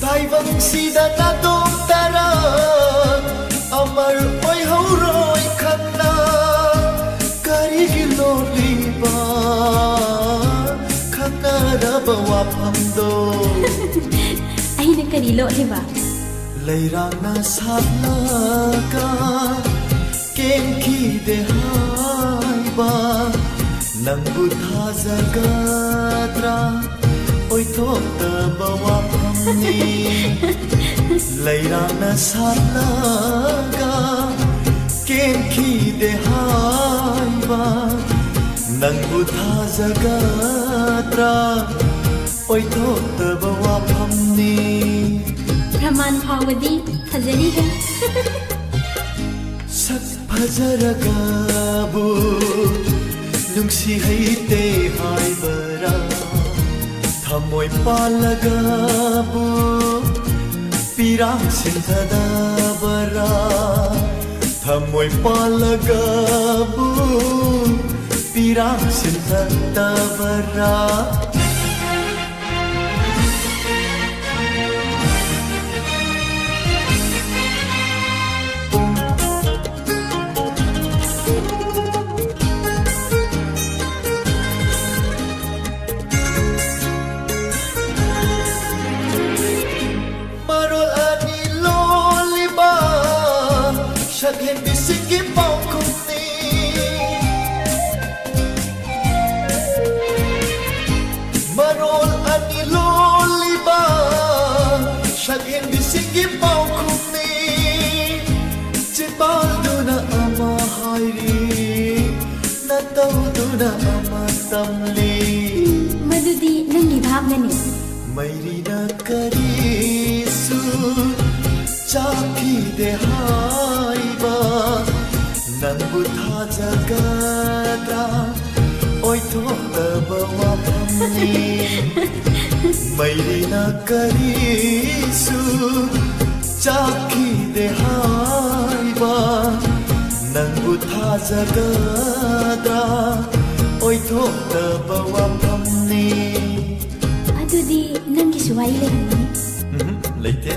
taibang sida na doktara amar oi horoi khanna karigi loliba khanna raba waphamdo Aina karilo liba Leirana satlaga kenki dehaiba nangbu thazagadra oi thokta bawaphamni Leirana satlaga kenki dehaiba nangbu thazagadra oi thokta bawaphamni Praman Pawadi Fazari hai Sak fazaragabu Nungsi haite hai bara Thamoi palagabu Pirang sinthada bara Thamoi palagabu Pirang sinthada bara Shaghen bisiki paukuni Marol ani loliba Shaghen bisiki paukuni Chipal duna ama hairi Nataw duna ama tamli Madudi nangi bhavnani Mairi na karisu Chaki dehaiba Nangbu thazagadra Oi thokta bawaphamni Mairi na karisu Chaki dehaiba Nangbu thazagadra Oi thokta bawaphamni Adudi nangi suwai lehani Leite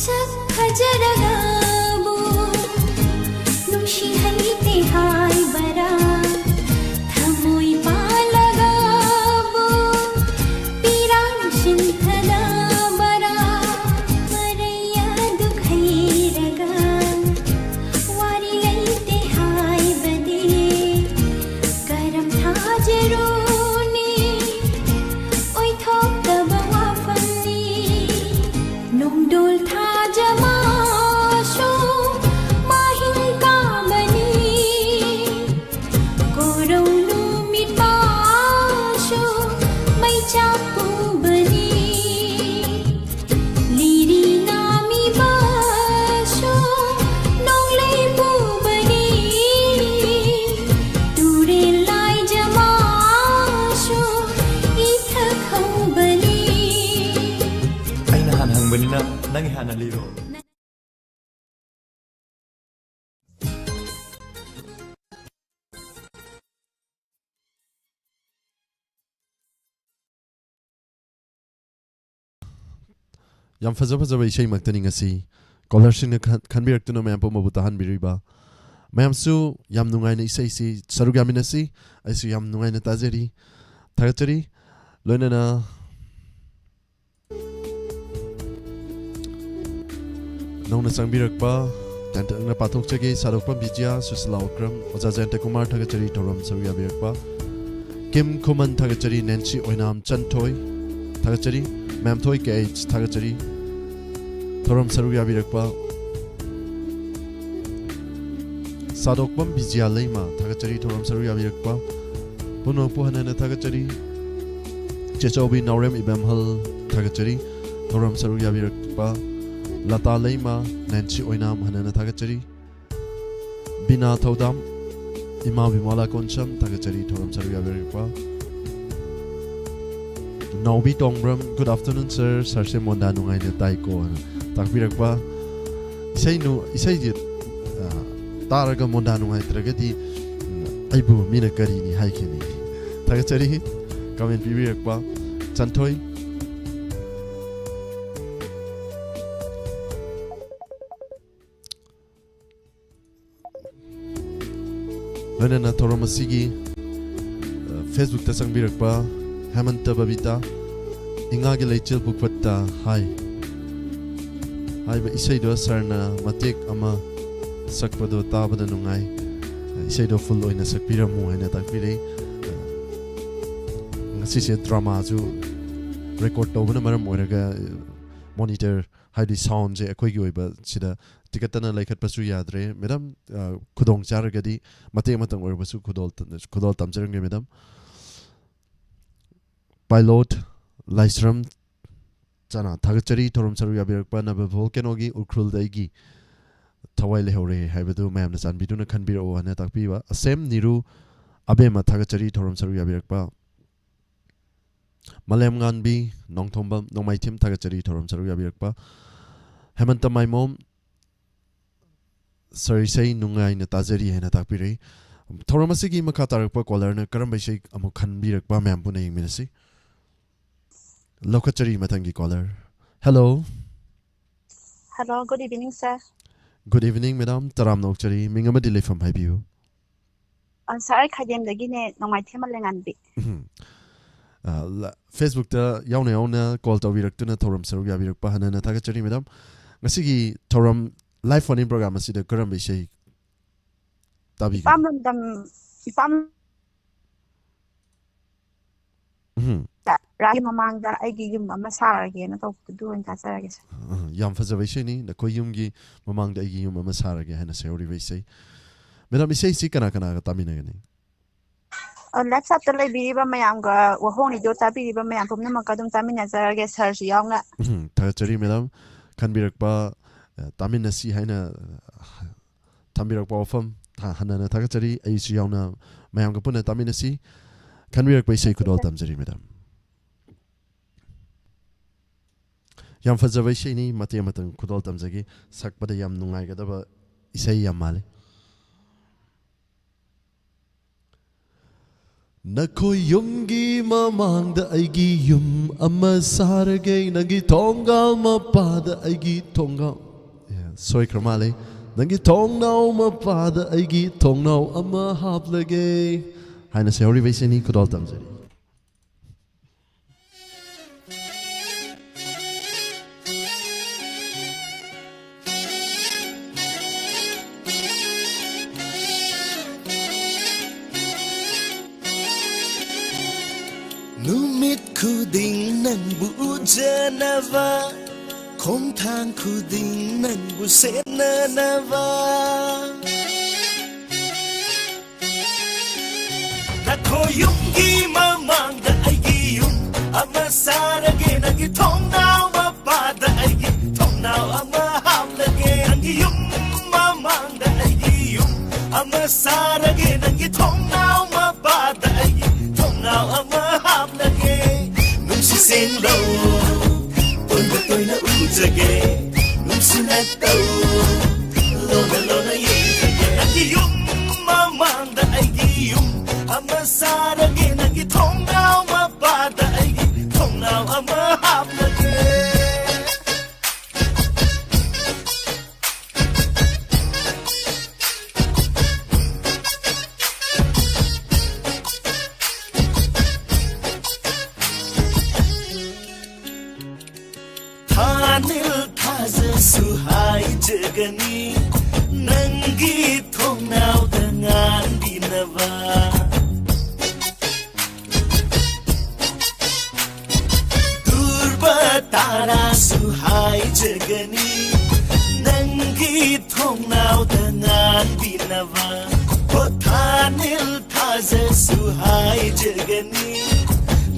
Sak fazaragabu Nungsi haite hai bara Thamoi palagabu Pirang sinthada bara Maraya dukhairaga Wari laite hai bade Karam thajaruni Oi thokta bawaphamni Nongdol Jamasho mahing kamani Koronu mitmasho may chapu bani Liri nami basho nong leibu bani Ture lai jamasho ithakau bani Ay nahanhang bani na nangihanan liro Yam fazaba ishay magtani ngasi scholarship na khanbiraktuno mayam po mabuta hanbiriba mayam su yam nungai na isay si sarug yamin si ay su yam nungai na tajeri thagachari loina na nong na sangbirakpa tanta na pathok chage sarokpa bijya suslawkram oja janta kumar thagachari thoram sarug yabirakpa kim khoman thagachari nancy oinam chanthoi thagachari ma'am thoi ke age thagachari thoram sarug yabirakpa sadokpam bijya leima thagachari thoram sarug yabirakpa puno puhanana thagachari chechobi naurem ibamhal thagachari thoram sarug yabirakpa lata leima nancy oinam hanana thagachari bina thodam ima bimala koncham thagachari thoram sarug yabirakpa Naubi Tongbram, good afternoon sir. Sarse monda nungai na tai ko takbirakpa. Isay no isay dit तारगा Monda नुंगाइत्रगदि आइबु Mina करिनि हाइखिनि थागचरी comment पिबिरक्पा चन्थोइ लोनना थोरमसिगी Facebook ता संगबिरक्पा हेमंत बबिता इंगागे लेचल बुकपत्ता हाय हाइबा इसैदो सरना मतेक अमा सकपदो ताबदा नुंगाइ इसैदो full ओइना सकपिरमु हैना ताकपिरे ngasi drama ju record tobana maram oiraga monitor haidi sound je akoi gi oiba sida tikatana laikhat pasu yadre madam khudong charagadi mate matang oiba su khudol tamjarang madam pilot laisram chana thagachari thorom saru yabirakpa na volcano gi ukrul daigi thawai lehore haibadu mayam na chanbiduna khanbiro hana takpiwa asem niru abema thagachari thorom saru yabirakpa Malem Ganbi, Nongtombam, Nongmai Tim Tagachari, Torom Saru Yabirakpa, Hemanta Maimom, Sarisei Nungai Natazari and Atapiri, Toromasigi Makatarpa Collarna, Karambashik, Amokan Birakpa, Mampuna Minasi, Lokachari Matangi Collar. Hello. Hello, good evening, sir. Good evening, Madam. Taram Nokchari, Mingamadili from Haibu. I'm sorry, Kajam the Guinea, no my Timalanganbi. Facebook ta yauna yauna call to virakuna thoram saru ya virakpa hanana thagachari madam ngasigi thoram live phone in program asida karam bishay tabi ipam rai mamangda aigi yum ama sarage na to du en ka sarage yam fazabai shay ni na koyum gi mamangda aigi yum ama sarage hana sayori bishay madam bishay si kana kana tamina gani laptop ta lai biriba mayam ga wahong ni do ta biriba mayam pumna makadum tamina zarage search yauna thagachari madam khanbirakpa tamina si haina tambirakpa ofam hanana thagachari ai si yauna mayam ga puna tamina si khanbirakpa isai kudol tamjari madam yam fazabai shay ni mate matang kudol tamjagi sakpada yam nungai ga daba isai yam male Nakoi yungi mamangda aigi yum ama sarage nagi tonga mapada aigi tonga soy kramale nagi tongnau mapada aigi tongnau ama haplage haina sayori veseni kudol tamjari Numit kuding nang bu janava Kong thang kuding nang bu senanava Nako yungi mamang da aigi yung Ama sarage nagi tong nao mapada aigi Tong nao ama hamlage Nagi yung mamang da aigi yung Ama sarage nagi tong nao mapada aigi Tong nao ama Sen low, punda toy na ujage, sinata lona yege Nagiyum mamanda ay giyum Amasara ge nagitong now mabada ay gitong now amahap na ge Thanil thaza suhai jagani Nangi thong now dengan dinava Durba tara suhai jagani Nangi thong now dengan dinava Thanil thaza suhai jagani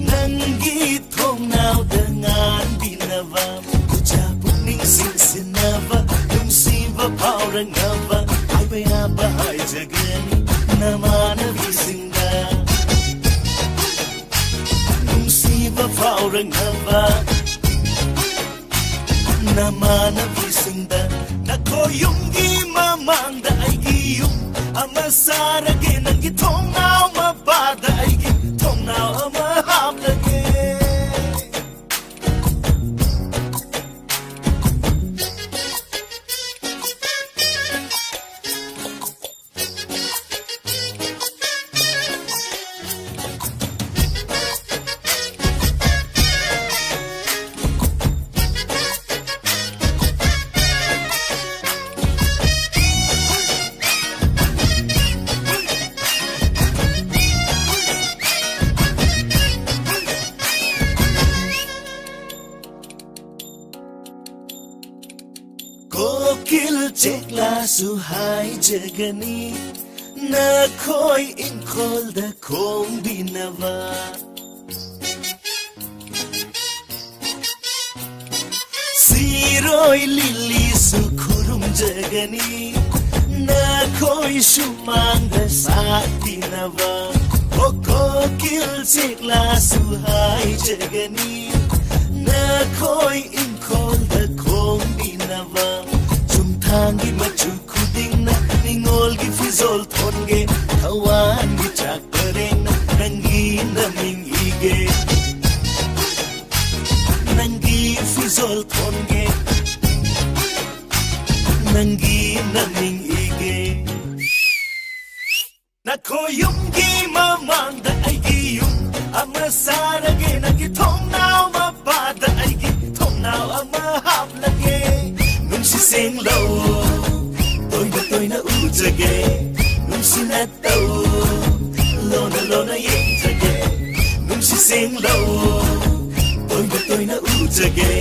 Nangi thong now dengan dinava Ucapuning sinsinava Numsiva paurangava Ay bayaba ay jagani Namana visinda Numsiva paurangava Namana visinda Nakoyungi mamanda ay yum ama sarage nangi thong now ma bada aigi thong now ama haplage kokil chekla suhai jagani na khoi in khol da khom binava siroi lili su khurum jagani na khoi shumang da satinava o kokil chekla suhai jagani na khoi in khol da khom binava Tangi machu kuding na ningol gi fizol thonge thawan gi chak pareng na nangi naming ige nangi fizol thonge nangi naming ige na koyum gi mamang da aigi yum ama sarage nangi thong now ma ba da aigi thong now ama hap lage Nungsi sing low, toy na ujage. Nungsi na tau, lona yeng jage. Nungsi sing low, toy na ujage.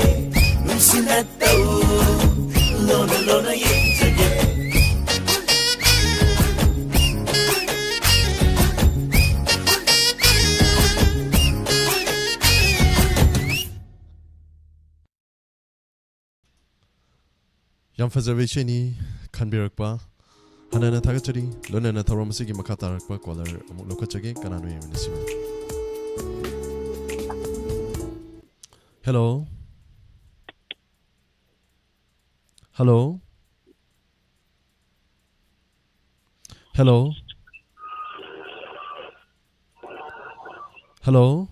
Nungsi na tau, lona yeng jage. Yang fazervation ni kanbirakpa hanana thagachari lonana tharamsigi makatarakpa caller amuk lokachage kananu yeminasima. Hello. Hello. Hello. Hello.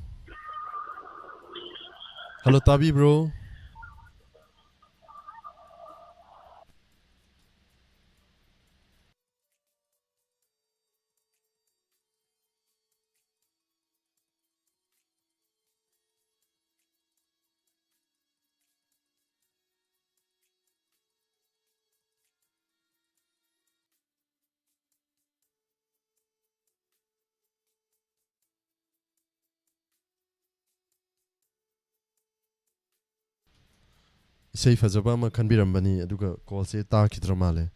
Hello Tabi bro. Isai fazaba ma kanbirambani aduga call se ta kitramale.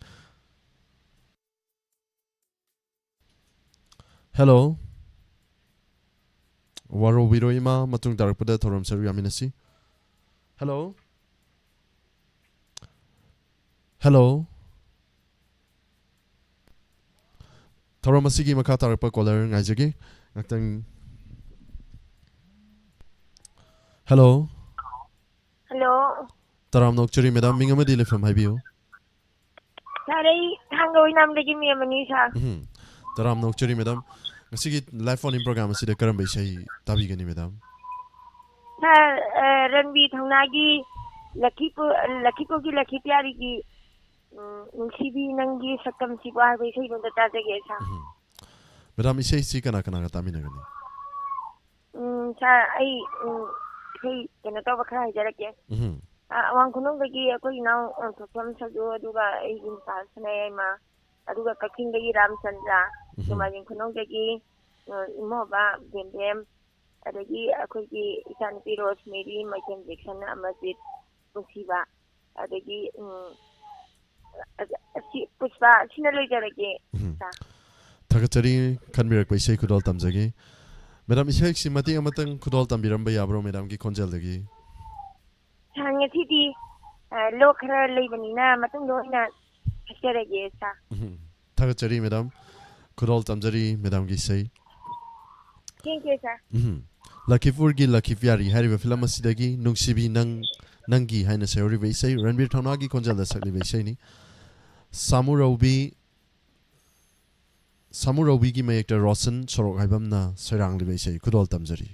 Hello. Waro Wiroima matung darakpada thoram saru yaminasi. Hello. Hello. Thoramasigi makata darakpa caller ngaijagi ngaktang. Hello. Hello. Taram nokchuri madam mingama dile from Haibio. Sare hangoi nam lagi mi amani sa. Taram nokchuri madam. Ngasigi live phone in program asida karam isai tabi gani madam. Sa Ranvi Thangnagi Lakhipo ki Lakhi Pyari ki nungsibi nangi sakam siwa bai sai banda ta jage sa. Madam isai si kana kana ka tamina gani. Sa ai kai kana to bakra hajarake. Awang kunong dagi ako inaw perform sa do aduga ai in pasna ai ma aduga kaking dagi Ramchandra sumajing kunong dagi imo ba bem adagi ako gi isan pi Rosemary Michael Jackson amazit pusiba adagi puspa sinaloy jarake sa Thagachari kanbirak paisai kudol tamjagi. Madam isai si mati amatang kudol tambiram ba yabro madam ki konjal dagi. Ngasi lo khara leibanina matung lo ina hasarage sa Thagachari madam kudol tamjari madam ki sai. Thank you sir. Lakipur gi Lakipyari hariba film asidagi nungsibi nangi haina sayori baisai Ranbir Thauna gi konjal da sakli baisai ni Samuraubi Samurawi mayekta Rosen Sorok Haibamna Serang Libese Kudol Tamzari.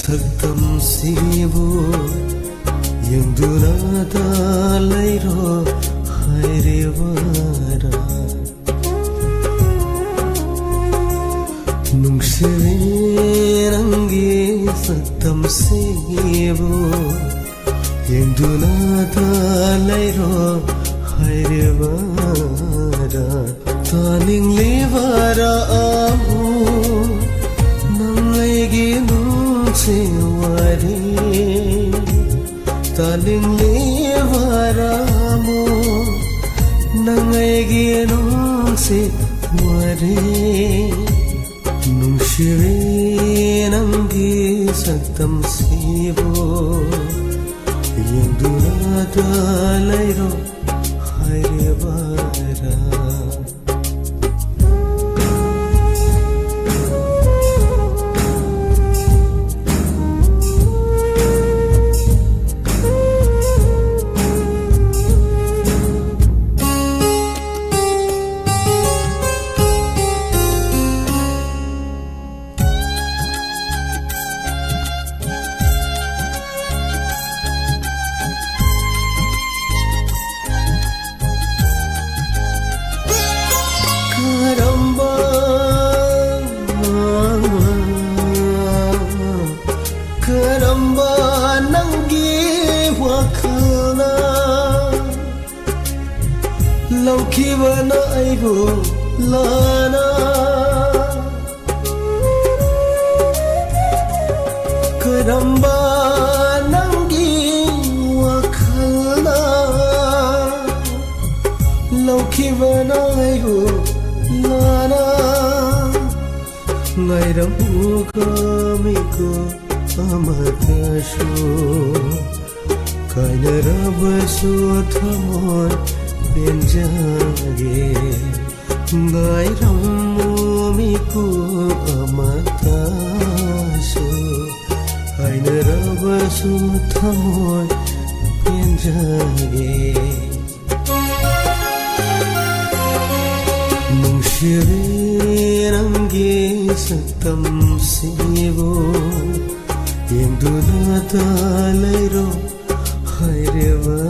Saktam sibu yang durata lairo hairevara nungsirangi saktam sibu yang durata lairo hairevara taning levara amu nang lagi Sewari taling levaramu nangai ginung sewari nung shiri nangi saktam sibo yang durata lairo hairevara Kibana aibu lana Kadamba nangi wakalna Lau kibana aibu lana Ngairamu kamiku amatashu Kainarabasu thamoy Benjage ngairamu miku amatasu ainarabasu thamoy benjage nungshirangge saktam sibo yang dunata lairo hairevara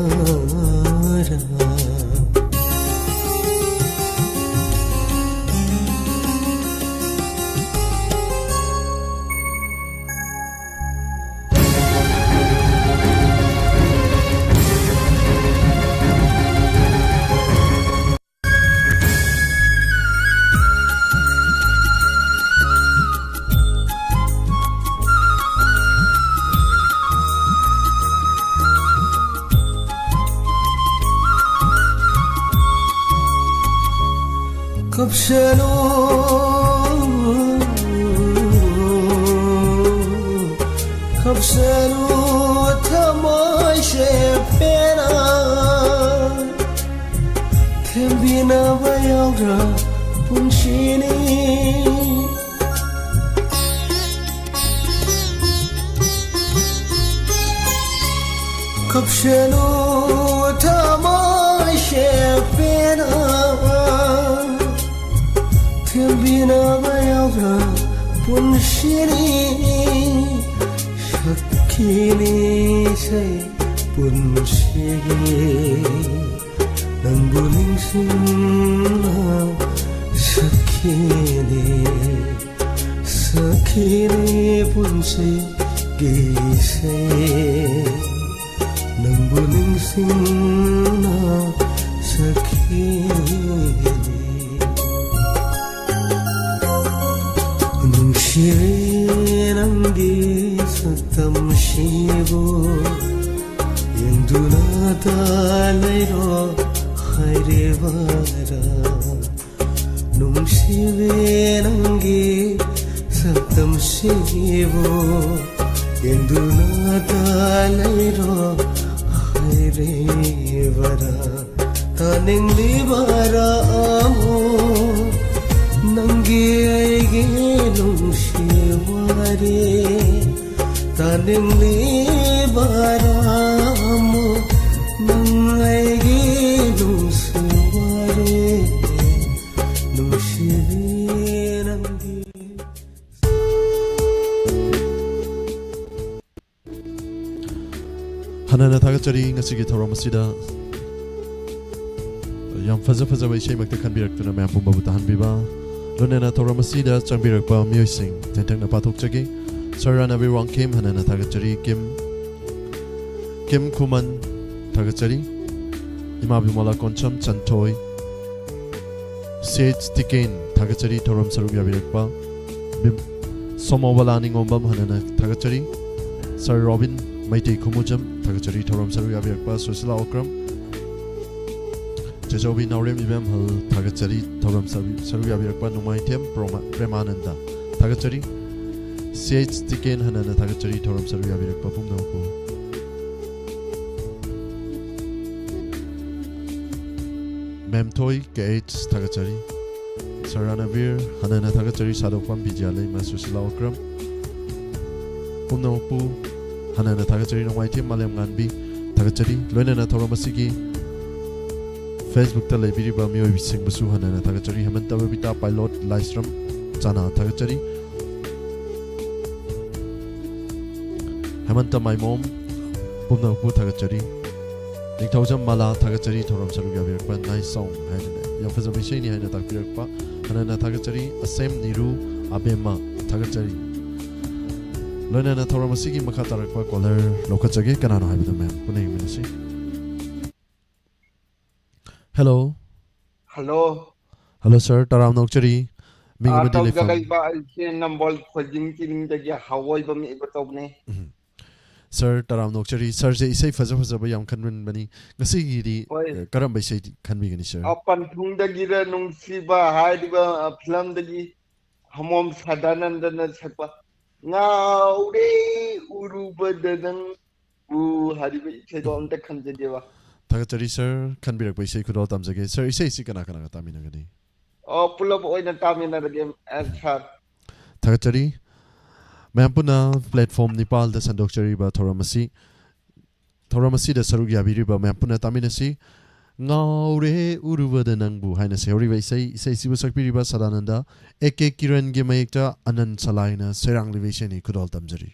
Kapsanu thamai shepena Thembina bayagra punshini Kapsanu thamai shepena Thembina bayagra punshini Kini say punshigi nang buling sina sakini punshigi say nang buling sina sakini nung shiranggi saktam shibo yang dunata lairo hairevara nung shirangi saktam shibo yang dunata lairo hairevara taning libara amo nangi aige nung shiwa ware taning libaramu nangai gidung suware nungsirinangi 하나는 다같이 ngasi기 thawramasida yam fazaba isai makta khanbirak tuna mayam pumbabuta hanbiba lonena thawramasida changbirakpa mioising tentangna pathokjagi sarana birwang kim hanana dagatari kim kuman dagatari imabimala koncham chantoi sage tiken dagatari thawram sarup yabirakpa somawalani ngombam hanana dagatari sir robin Maiti Kumujam, Takachari Toram Saruya Birkpa, Susila Okram, Jajobi Naurem Ibam Hal, Takachari Toram Saruya Birkpa, Numaitem, Premananda, Takachari, Sage Tiken Hanana, Takachari Toram Saruya Birkpa, Pumnaku, Memtoi, Gates, Takachari, Saranavir, Hanana Takachari, Sadokwan Bijale, Masusila Okram, Pumnaku, Hanana Takachari no White Malam Ganbi Takachari Loinana Toramasigi Facebook ta lebiri ba mio bising basu Hanana Takachari Hamanta Babita Pilot Livestream Chana Takachari Hamanta my mom Pumna Pu Takachari Niktaujam Mala Takachari Toram Saruga Birkpa nice song Hanana Yafazabishini Hana Takbirkpa Hanana Takachari Asem Niru Abema Takachari Loinana Toramasigi Makatarakpa Kolar Lokachagi Kanano Habita Ma'am Punay Minasi. Hello. Hello. Hello sir, Taram Nokchari. Mingamadi Telefon. Ba sin nambol khojing kining dagi hawai ba mi batobne. Sir Taram Nokchari sir je isai faza ba yam khanwen bani ngasi gi karam bai sai khanbi gani sir. Apan thung dagi ra nung si ba hai ba film dagi hamom sadanandana chapa. Ngaure urubadanang bu hari ba isai do amta khanje dewa. Takachari sir khanbirak bai sai kudo tamjage sir isai kana kana tamina gani. Pulap oina tamina dagi answer. Takachari Mampuna platform Nepal da Sandokchari ba Thoramasi da Sarug Yabiri ba Mampuna Taminasi Ngaure Urubada Nangbu Haina Seori ba isai sibu sakpiri ba Sadananda Eke Kiran Gemayekta Anan Salaina Serang Livesheni Kudol Tamjari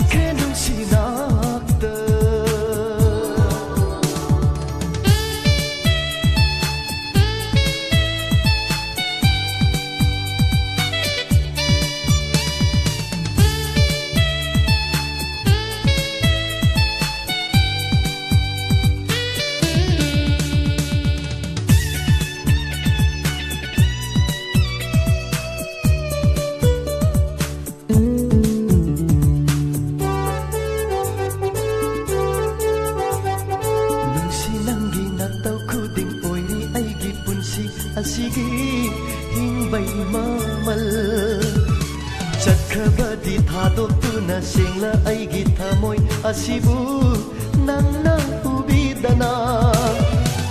Can tasengla aigi thamoy asibu nangna ubidana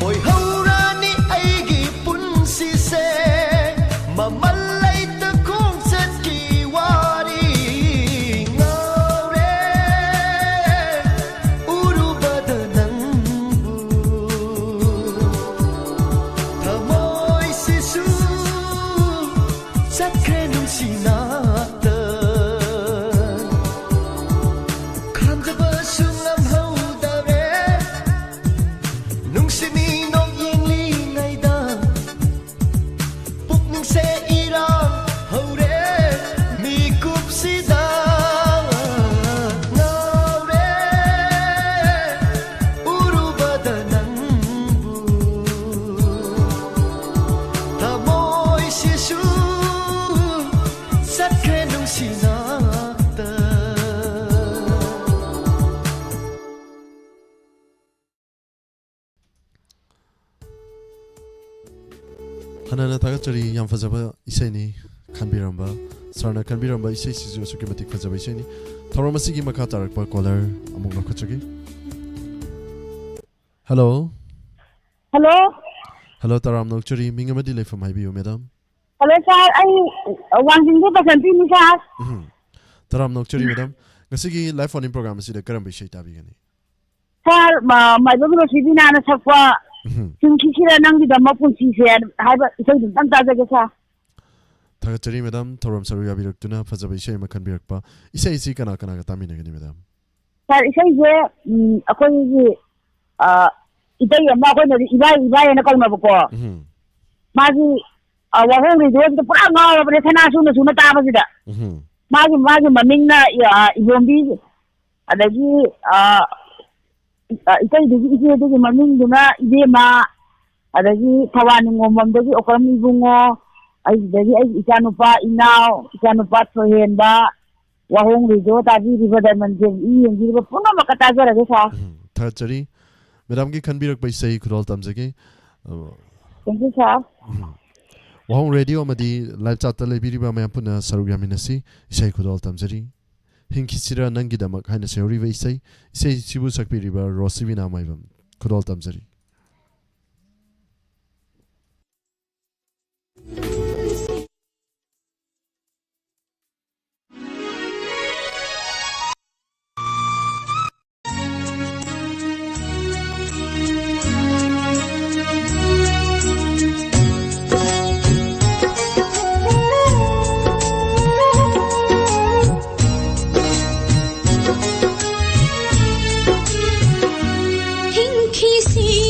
oi haurani aigi punsi se mamalai ta khong sat ki wari ngaure urubada nangbu thamoy sisu sakre nungsina Hanana tagachari yam fazaba isaini kanbiramba sarna kanbiramba isai sizu sukimatik fazaba isaini thoramasi gi makha tarakpa caller amuk lakhachagi hello hello taram nokchari mingamadi lefam haibiyo madam hello sir ai wangjing de basanti ni sir taram nokchari madam ngasigi live phone program asida karam bisai tabi gani sir my babu sibina na sakwa Singkira nang di dama punsi se haiba isai dum ta jaga sa tagachari madam thoram saru yabiruktuna fazaba isai makan birakpa isai si kana kana ga tamina gani madam sir isai je akoi ji itai amma ko na ibai na kauna bako magi wahong ri do pura ngawa bre thana su na ta ba sida magi maming na ibombi adagi itai digi maming duna idema adagi thawani ngomam dagi okram ibungo ai dagi ai ikanupa inaw ikanupa thohenba wahong rijo taji ribada manje I yengi ba puna makata jara ge sa tagachari madam gi khanbirak bai sai khurol tamjage thank you sir wahong radio madi live chat ta lebiri ba mayam puna saru yaminasi isai khurol tamjari Hinkisira nangi damak haina seori ba isai sibu sakpiri ba rosivina maibam khurol tamjari Hinkisira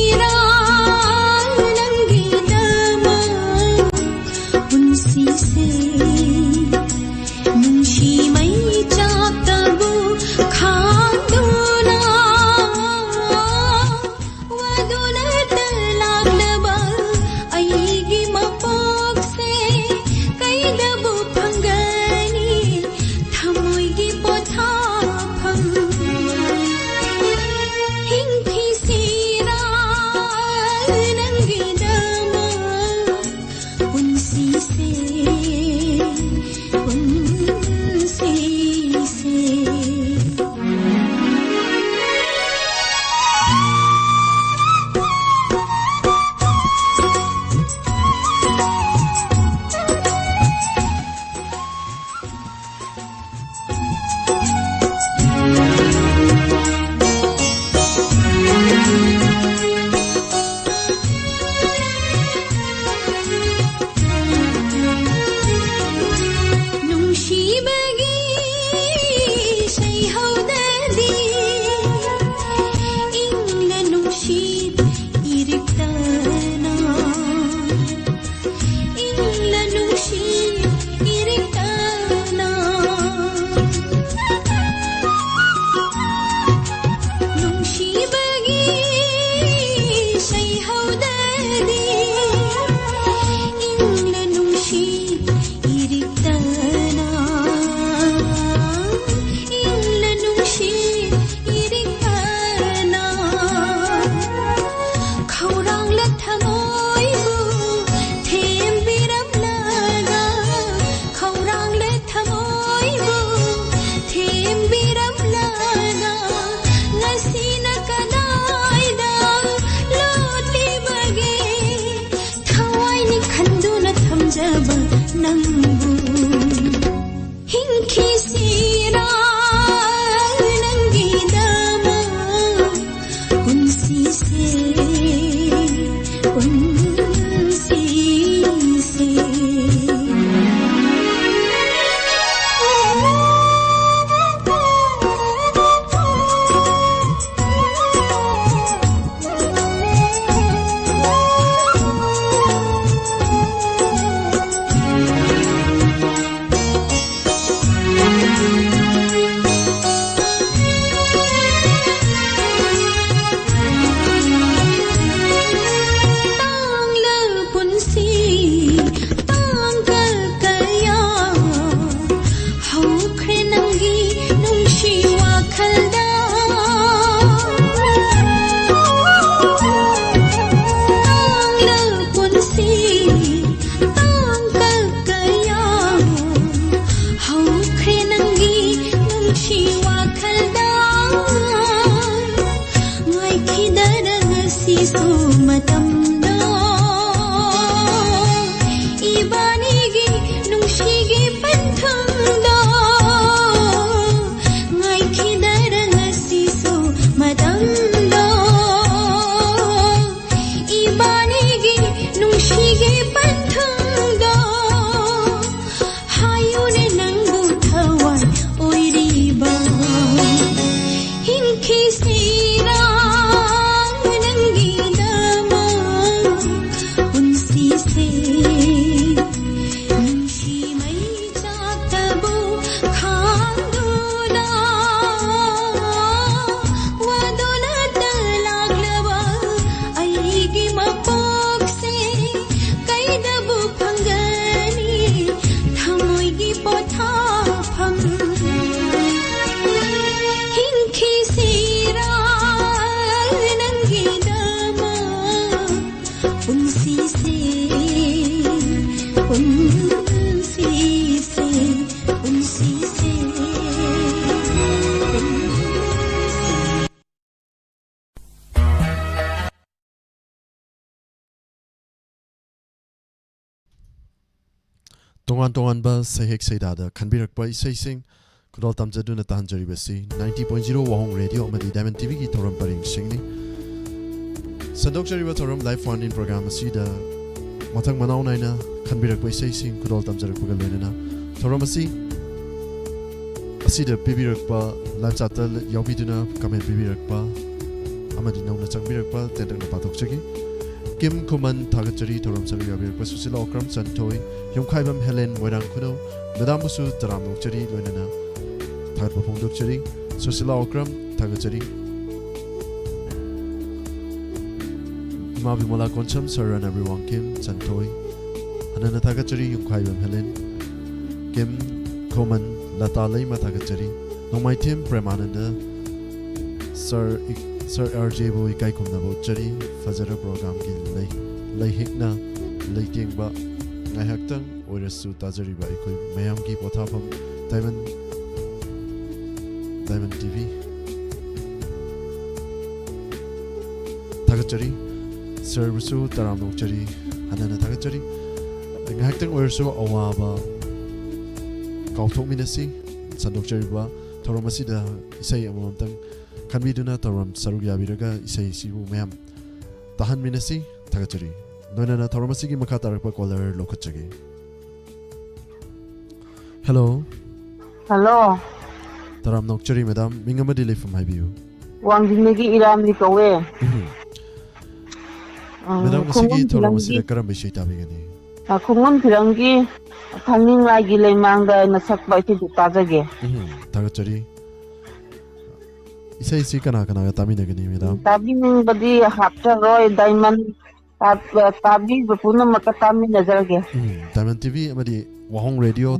ꯉꯁꯤꯁꯨ ꯃꯇꯝꯗꯣ 이반이기 농시기 반탕도 nga이키다라 ngasisu madamdo 이반이기 농시기 반탕도 하윤의 낭부 타완 오이리바 흰키시라 능기다마 운시세 Tongan ba sehek seidada kanbirakpa isaising kudol tamjaduna tahanjaribasi 90.0 Wahong Radio amadi Diamond TV ki thoram paring singni Sandok jariba thoram live phone in program asida mathang manau naina kanbirakpa isaising kudol tamjarakpa loinana thoram asida pibirakpa lanchata yawbiduna comment pibirakpa amadi nauna changbirakpa tendang patok chagi Kim Kuman Tagachari Toram Sabiabir Pasusila Okram Santoi Yomkaibam Helen Wedang Kuno Madamusu Taram Chari Lunana Tagapong Dokchari Susila Okram Tagachari Mabimola Koncham Sir and everyone Kim Santoi Hanana Tagachari Yomkaibam Helen Kim Kuman Latalay Matagachari No my team Premananda Sir RJ Boy Kai Kumna Bochari Fazara program ki lay hikna lay tingba ngahaktang oirasu tajari ba ikoi mayam ki pothapam Diamond TV Tagachari Servisu Taram Nokchari Hanana Tagachari ngahaktang oirasu awaba Kauthok Minasi Sandokchari ba Thoramasida Isai Amamtang Kanbiduna Toram Sarugabiraga Isai Sibu Mayam Tahan Minasi Tagachari Noinana Toramasigi Makatarakpa Caller Lokachagi Hello Hello Taram Nokchari Madam Mingamadili from Hibiu Wanginegi Iram Likowe Madam Masigi Toramasida Karambishi Tabigani Kungan Pirangi Tanging Lagi Lemanga Nasak Baiti Tajage Tagachari Isai si kana tabi nagani madam. Tabi ng badi hapta roy diamond tabi bapuna makatami nazarge. Diamond TV amadi Wahong Radio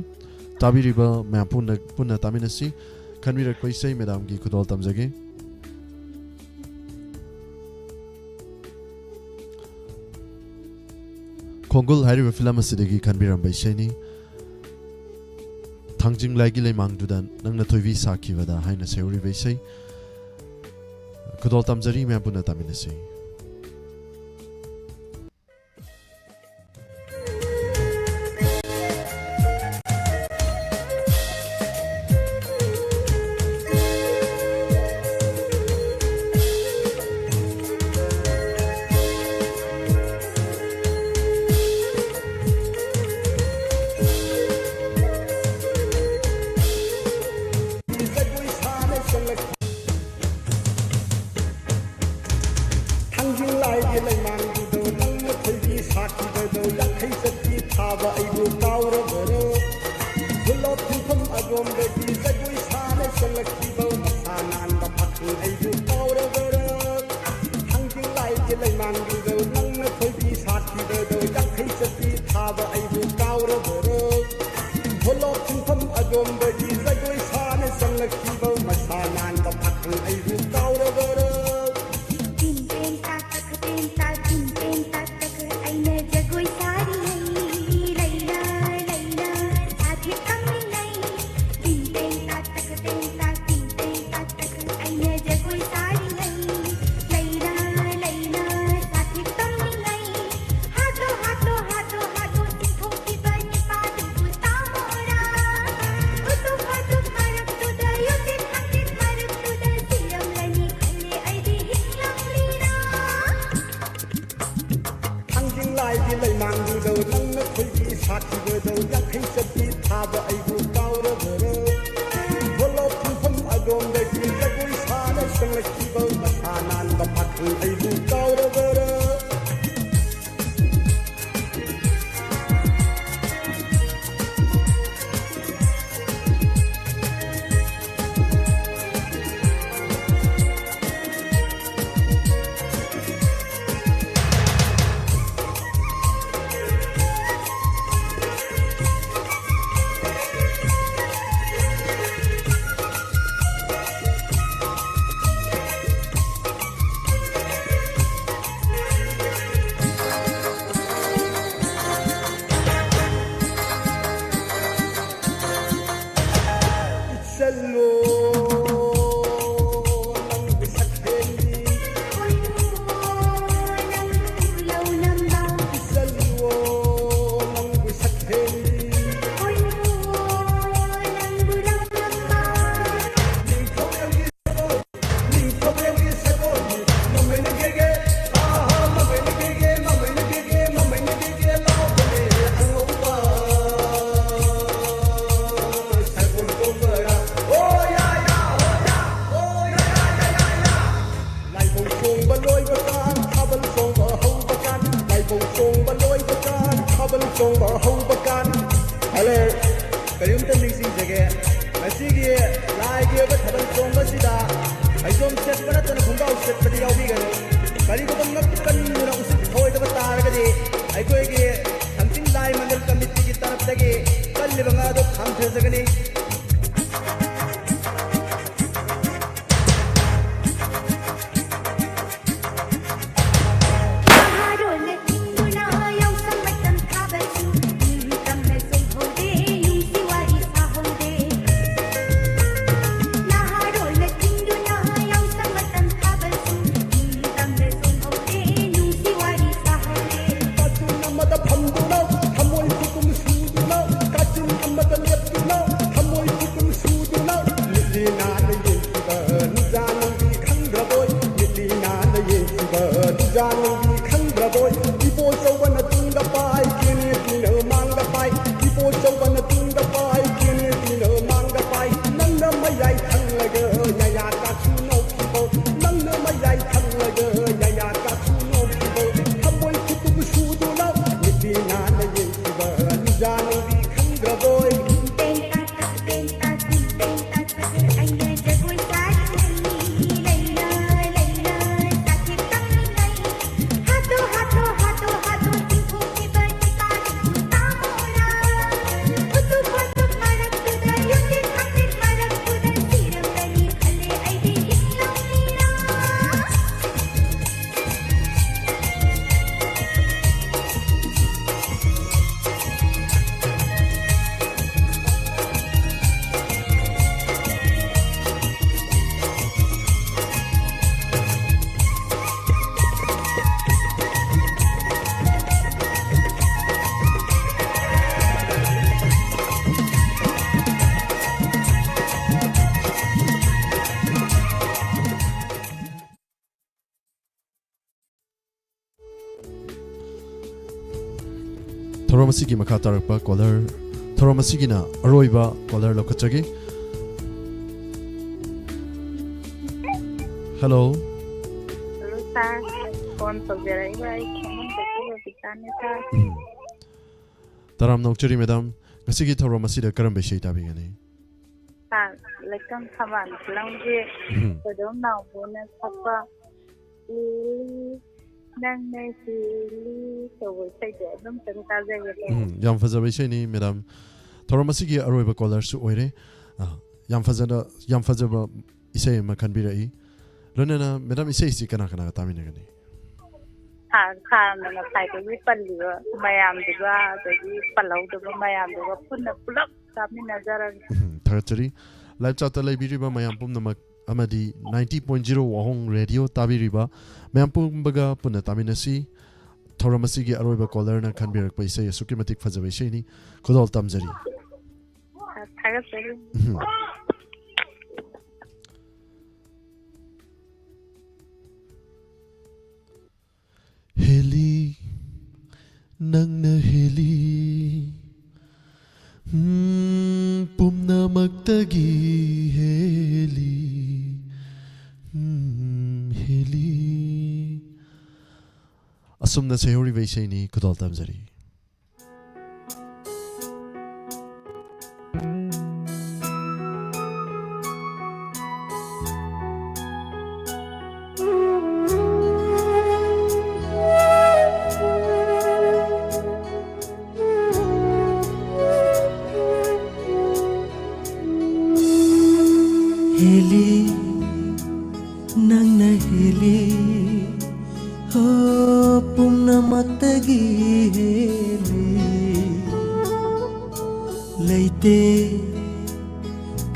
tabi riba mapun punna tabi nasi kanwi rakpa isai madam ki kudol tamjage. Kongul hari ba film asidagi kanwi ramba isai ni thangjing lagi le mangdudan nangna thoivi saki wada haina seuri ba isai Kudol tamjari me puna taminasi ꯁꯪꯁꯥꯔꯒꯤ ꯂꯩꯃꯥꯡꯗꯨꯗ ꯅꯪꯅ ꯈꯣꯏꯒꯤ ꯁꯥꯈꯤꯕꯗ ꯌꯥꯡꯈꯩ ꯆꯠꯄꯤ ꯊꯥꯕ ꯑꯩꯕꯨ ꯀꯥꯎꯔꯕꯔ ꯊꯣꯂꯣ ꯐꯝꯐꯝ ꯑꯗꯣꯝꯗꯒꯤ ꯖꯒꯣꯏ ꯁꯥꯅ ꯆꯪꯂꯛꯈꯤꯕ ꯃꯁꯥ ꯅꯥꯟꯕ ꯄꯥꯈꯪ ꯑꯩꯕꯨ ꯀꯥꯎꯔꯕꯔ Thoramasi makha tarakpa caller Thoramasi na aroiba caller lokachagi. Hello. Hello sir. Phone tawjara'iba ai khemon dekhuba bitane sir. Taram nokchari madam ngasigi Thoramasi da karam beshay tabigani. Sir, lekam thaban langje kodom na bona thapa nang nei si so sai de dum tang ta je Yam faza beshay ni madam Thoramasi gi aroiba caller su oire yam faza ba isay makan birai Lona madam isay si kana tamina gani. Kha na sai ko wi palliwa mayam duga dagi palau duga mayam duga punna pulak tamina jaran Thachari live chat lai biriba mayam pum namak amadi 90.0 wahong radio tabiriba mayam pum baga punna taminasi Thoramasi gi aroiba caller na khanbirak pa isay sukimatik fajabai shayni khodol tamjari. Heli nangna heli pumnamakdagi heli heli asumna sayori vaishaini kudal tamzari heli nangna heli ho pumna matagi heli leite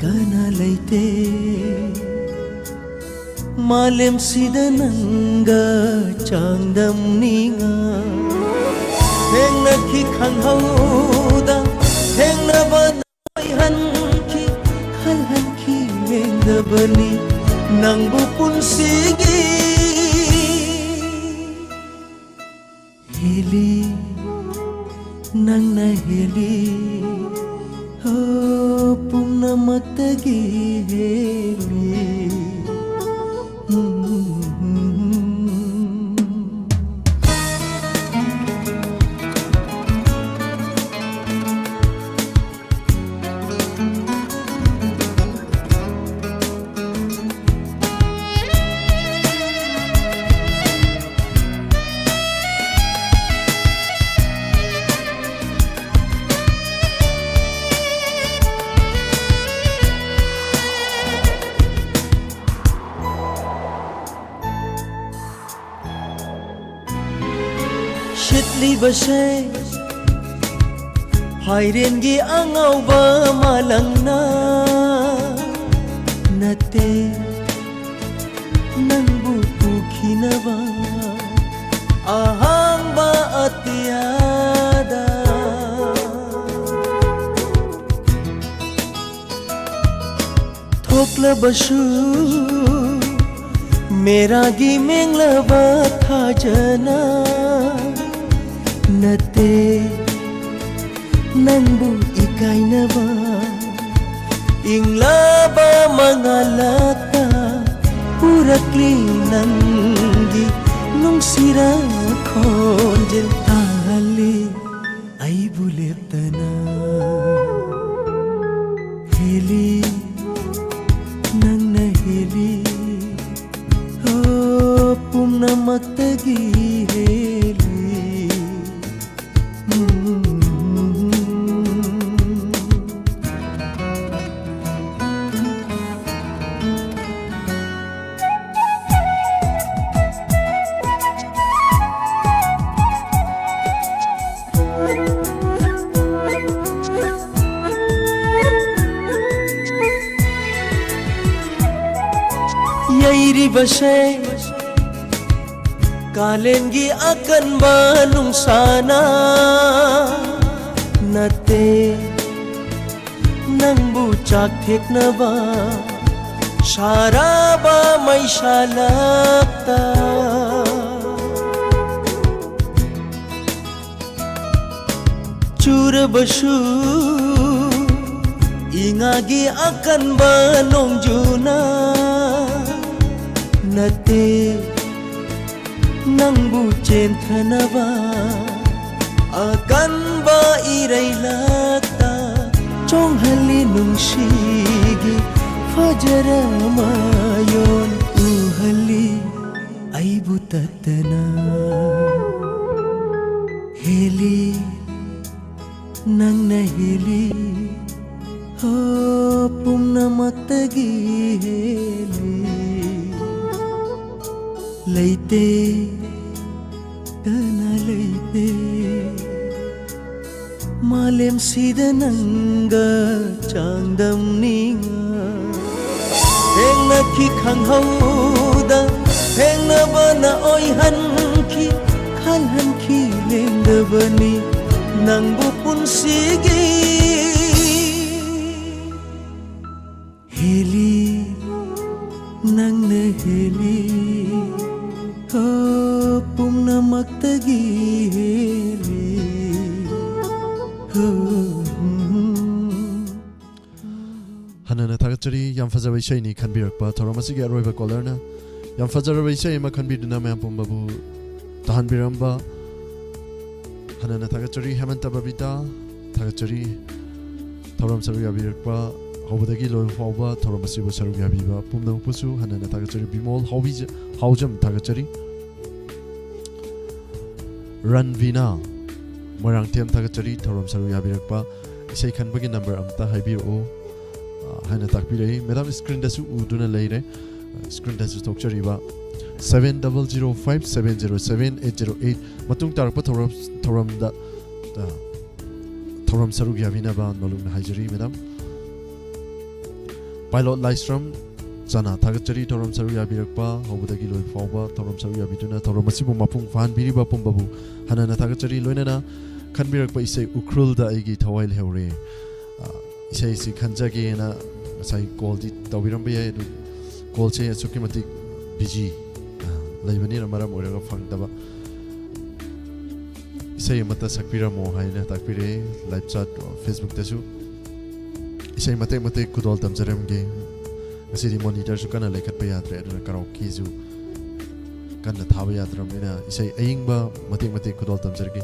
kana leite malem sidananga changdam ninga hengna ki khanghauda hengna banai han ki hal han ki lendabani nangbu punsigi heli nangna heli ho pumna matagi heli shitli bashay hairengi angauba malangna nate nangbu pukhinaba ahang ba atiada thokla basu meragi menglaba thajana nate nangbu ikainaba inglaba mangalata purakli nangi nung sira konjel ahali ay buleptana heli nangna heli oh pumna maktagi heli yairi bashay kalengi akan banung sana nate nang bucak thek na ba sharaba may shalakta chura basu ingagi akan banung juna nate nangbu chentanaba akan ba iray lakta chonghali nungshigi fajara mayon uhali ay butatana heli nangna heli ho pumna matagi heli leite kana leite malem sidananga changdam ninga hengna ki khanghauda hengna bana oi han ki khan han ki lendabani nangbu punsigi heli nangna heli ho pumna maktagi heli Hanana Takachari, Yamfaza Shani can be Rakpa, Toramasi Roiva Colorna, Yamfaza Shayma can be Dunama Pumbabu, Tahan Biramba, Hanana Takachari, Hamanta Babita, Takachari, Toram Saruya Birkpa, Hobadagi Loy Hova, Toramasi Saruya Biba, Pumna Pusu, Hanana Takachari Bimol, Haujam Takachari, Ranvina, Morang Tem Takachari, Toram Saruya Birkpa, Say can begin number Amta Hibiro. Hana takpirei madam screen dasu uduna leire screen dasu tokchariba 7005707808 matung tarakpa thoram da thoram sarug yavina ba nolung haijari madam pilot livestream chana thagachari thoram sarug yabirakpa hobudagi loi fawba thoram sarug yabiduna thoram asibu mapung fan biriba pumbabu hana na thagachari loinana khanbirakpa isai ukrul da aigi thawail heure Isai si kanjagi na sai call di tawiram biya call che suki mati busy laibani na maram oraga fangdaba isai mata sakpira mo haina takpire live chat Facebook tasu isai mate kudol tamjarem ge asiri monitor su kana lekhat pa yadre aduna karaoke zu kana thaba yadram ina isai ayingba mate kudol tamjarge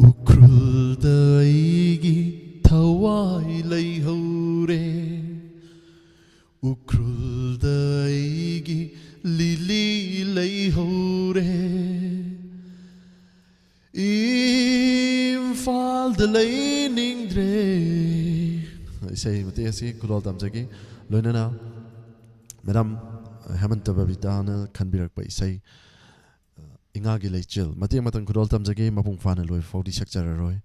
Ukruldaigi thawai lay hore Ukruldaigi lili lay hore Imphal da lay ningdre Isai mati asi kudol tamjagi loinana Madam Hamanta Babitana kanbirak pa isai Ingagi lechil mati matang kudol tamjagi mapung fana loi fawdi sakjara roi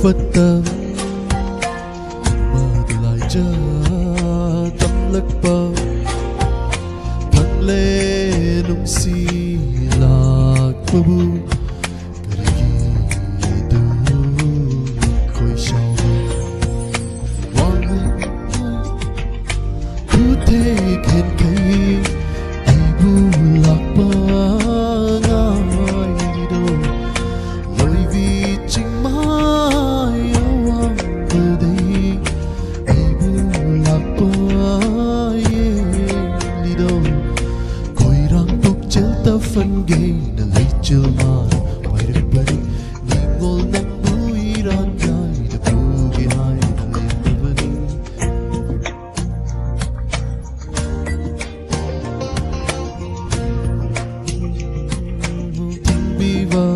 Fatta Madalai ja Tamlak pa Pangle nung silak pabu Karigi du Koi shao Wang Kute ken kai Ibu lak pa Ngai do Loi vi ching ma Phân gây na lấy chill mà bay được bay ni ngol nang bui ran gai da bugi hai na le bani viva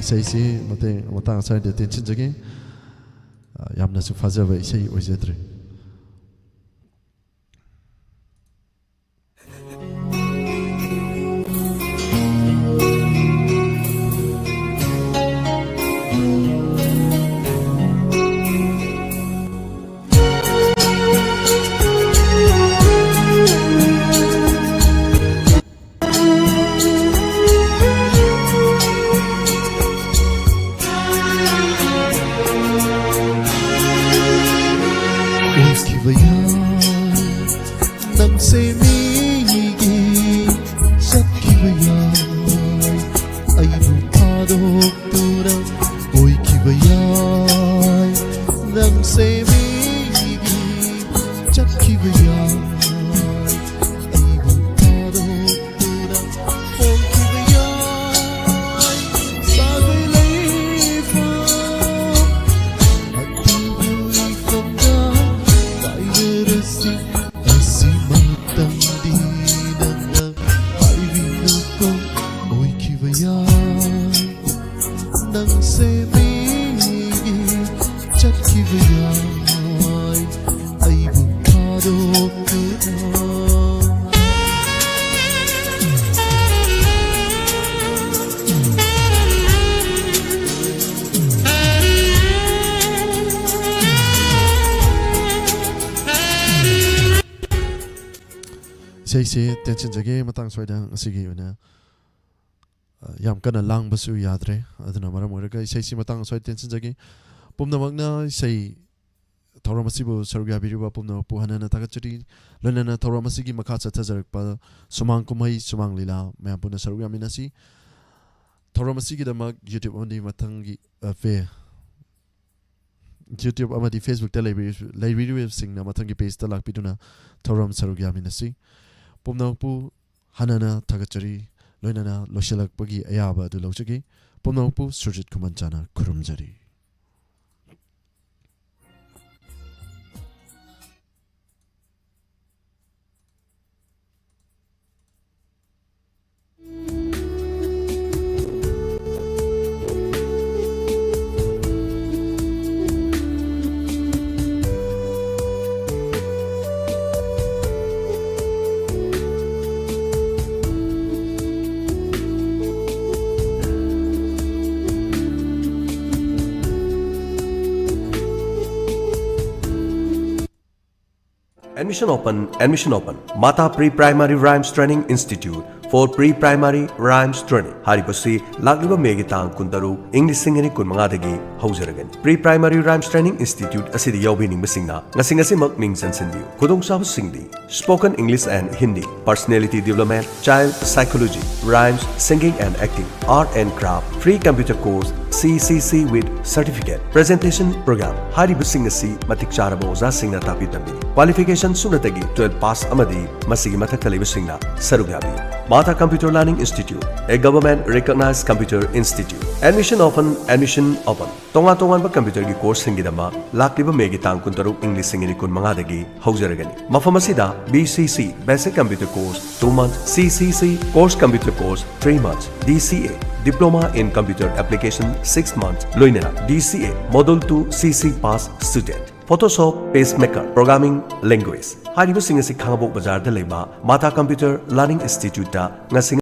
Isai si matang sai de tension jagi yamna su fazaba isai oizedre isai se tension jage matang soida asigi una yam kana lang basu yadre aduna maram oraga isai si matang soi tension jage pumna magna isai thauramasibu sarugya biriba pumna puhanana takachari lanana thauramasi makha chathajarakpa sumang kumai sumang lila mayam puna sarugya minasi thauramasi gi damak YouTube oni matangi fe YouTube amadi Facebook ta library singna matangi page ta lakpiduna thauram sarugya minasi pumna pu hanana takachari loinana loshalakpagi ayaba du lawchagi pumna pu surjit kumanchana kurumjari Admission open. Mata Pre-Primary Rhymes Training Institute for Pre-Primary Rhymes Training. Haribasi lagliba megi tang kundaru English singani kun mangadagi hauzaragan. Pre-Primary Rhymes Training Institute asidi yawbining basingna ngasi mak ming sansendiu. Kudong sabu singdi spoken English and Hindi, personality development, child psychology, rhymes, singing and acting, art and craft, free computer course, CCC with certificate, presentation program. Haribasing asi matik charabo oza singna tapi tambi. Qualification sunatagi 12 pass amadi masigi matak talibasingna sarugyabi. Mata Computer Learning Institute, a government recognized computer institute. Admission open. Tonga ba computer gi course singidama lakliba megi tang kuntaru English singini kun mangadagi hauzaragani. Mafamasida BCC Basic Computer Course 2 months, CCC Course Computer Course 3 months, DCA Diploma in Computer Application 6 months, Loinena DCA Module 2 CC Pass Student. Photoshop, Pacemaker, Programming Language. Haribasing asi Khangabok Bazar da leba Mata Computer Learning Institute ta ngasing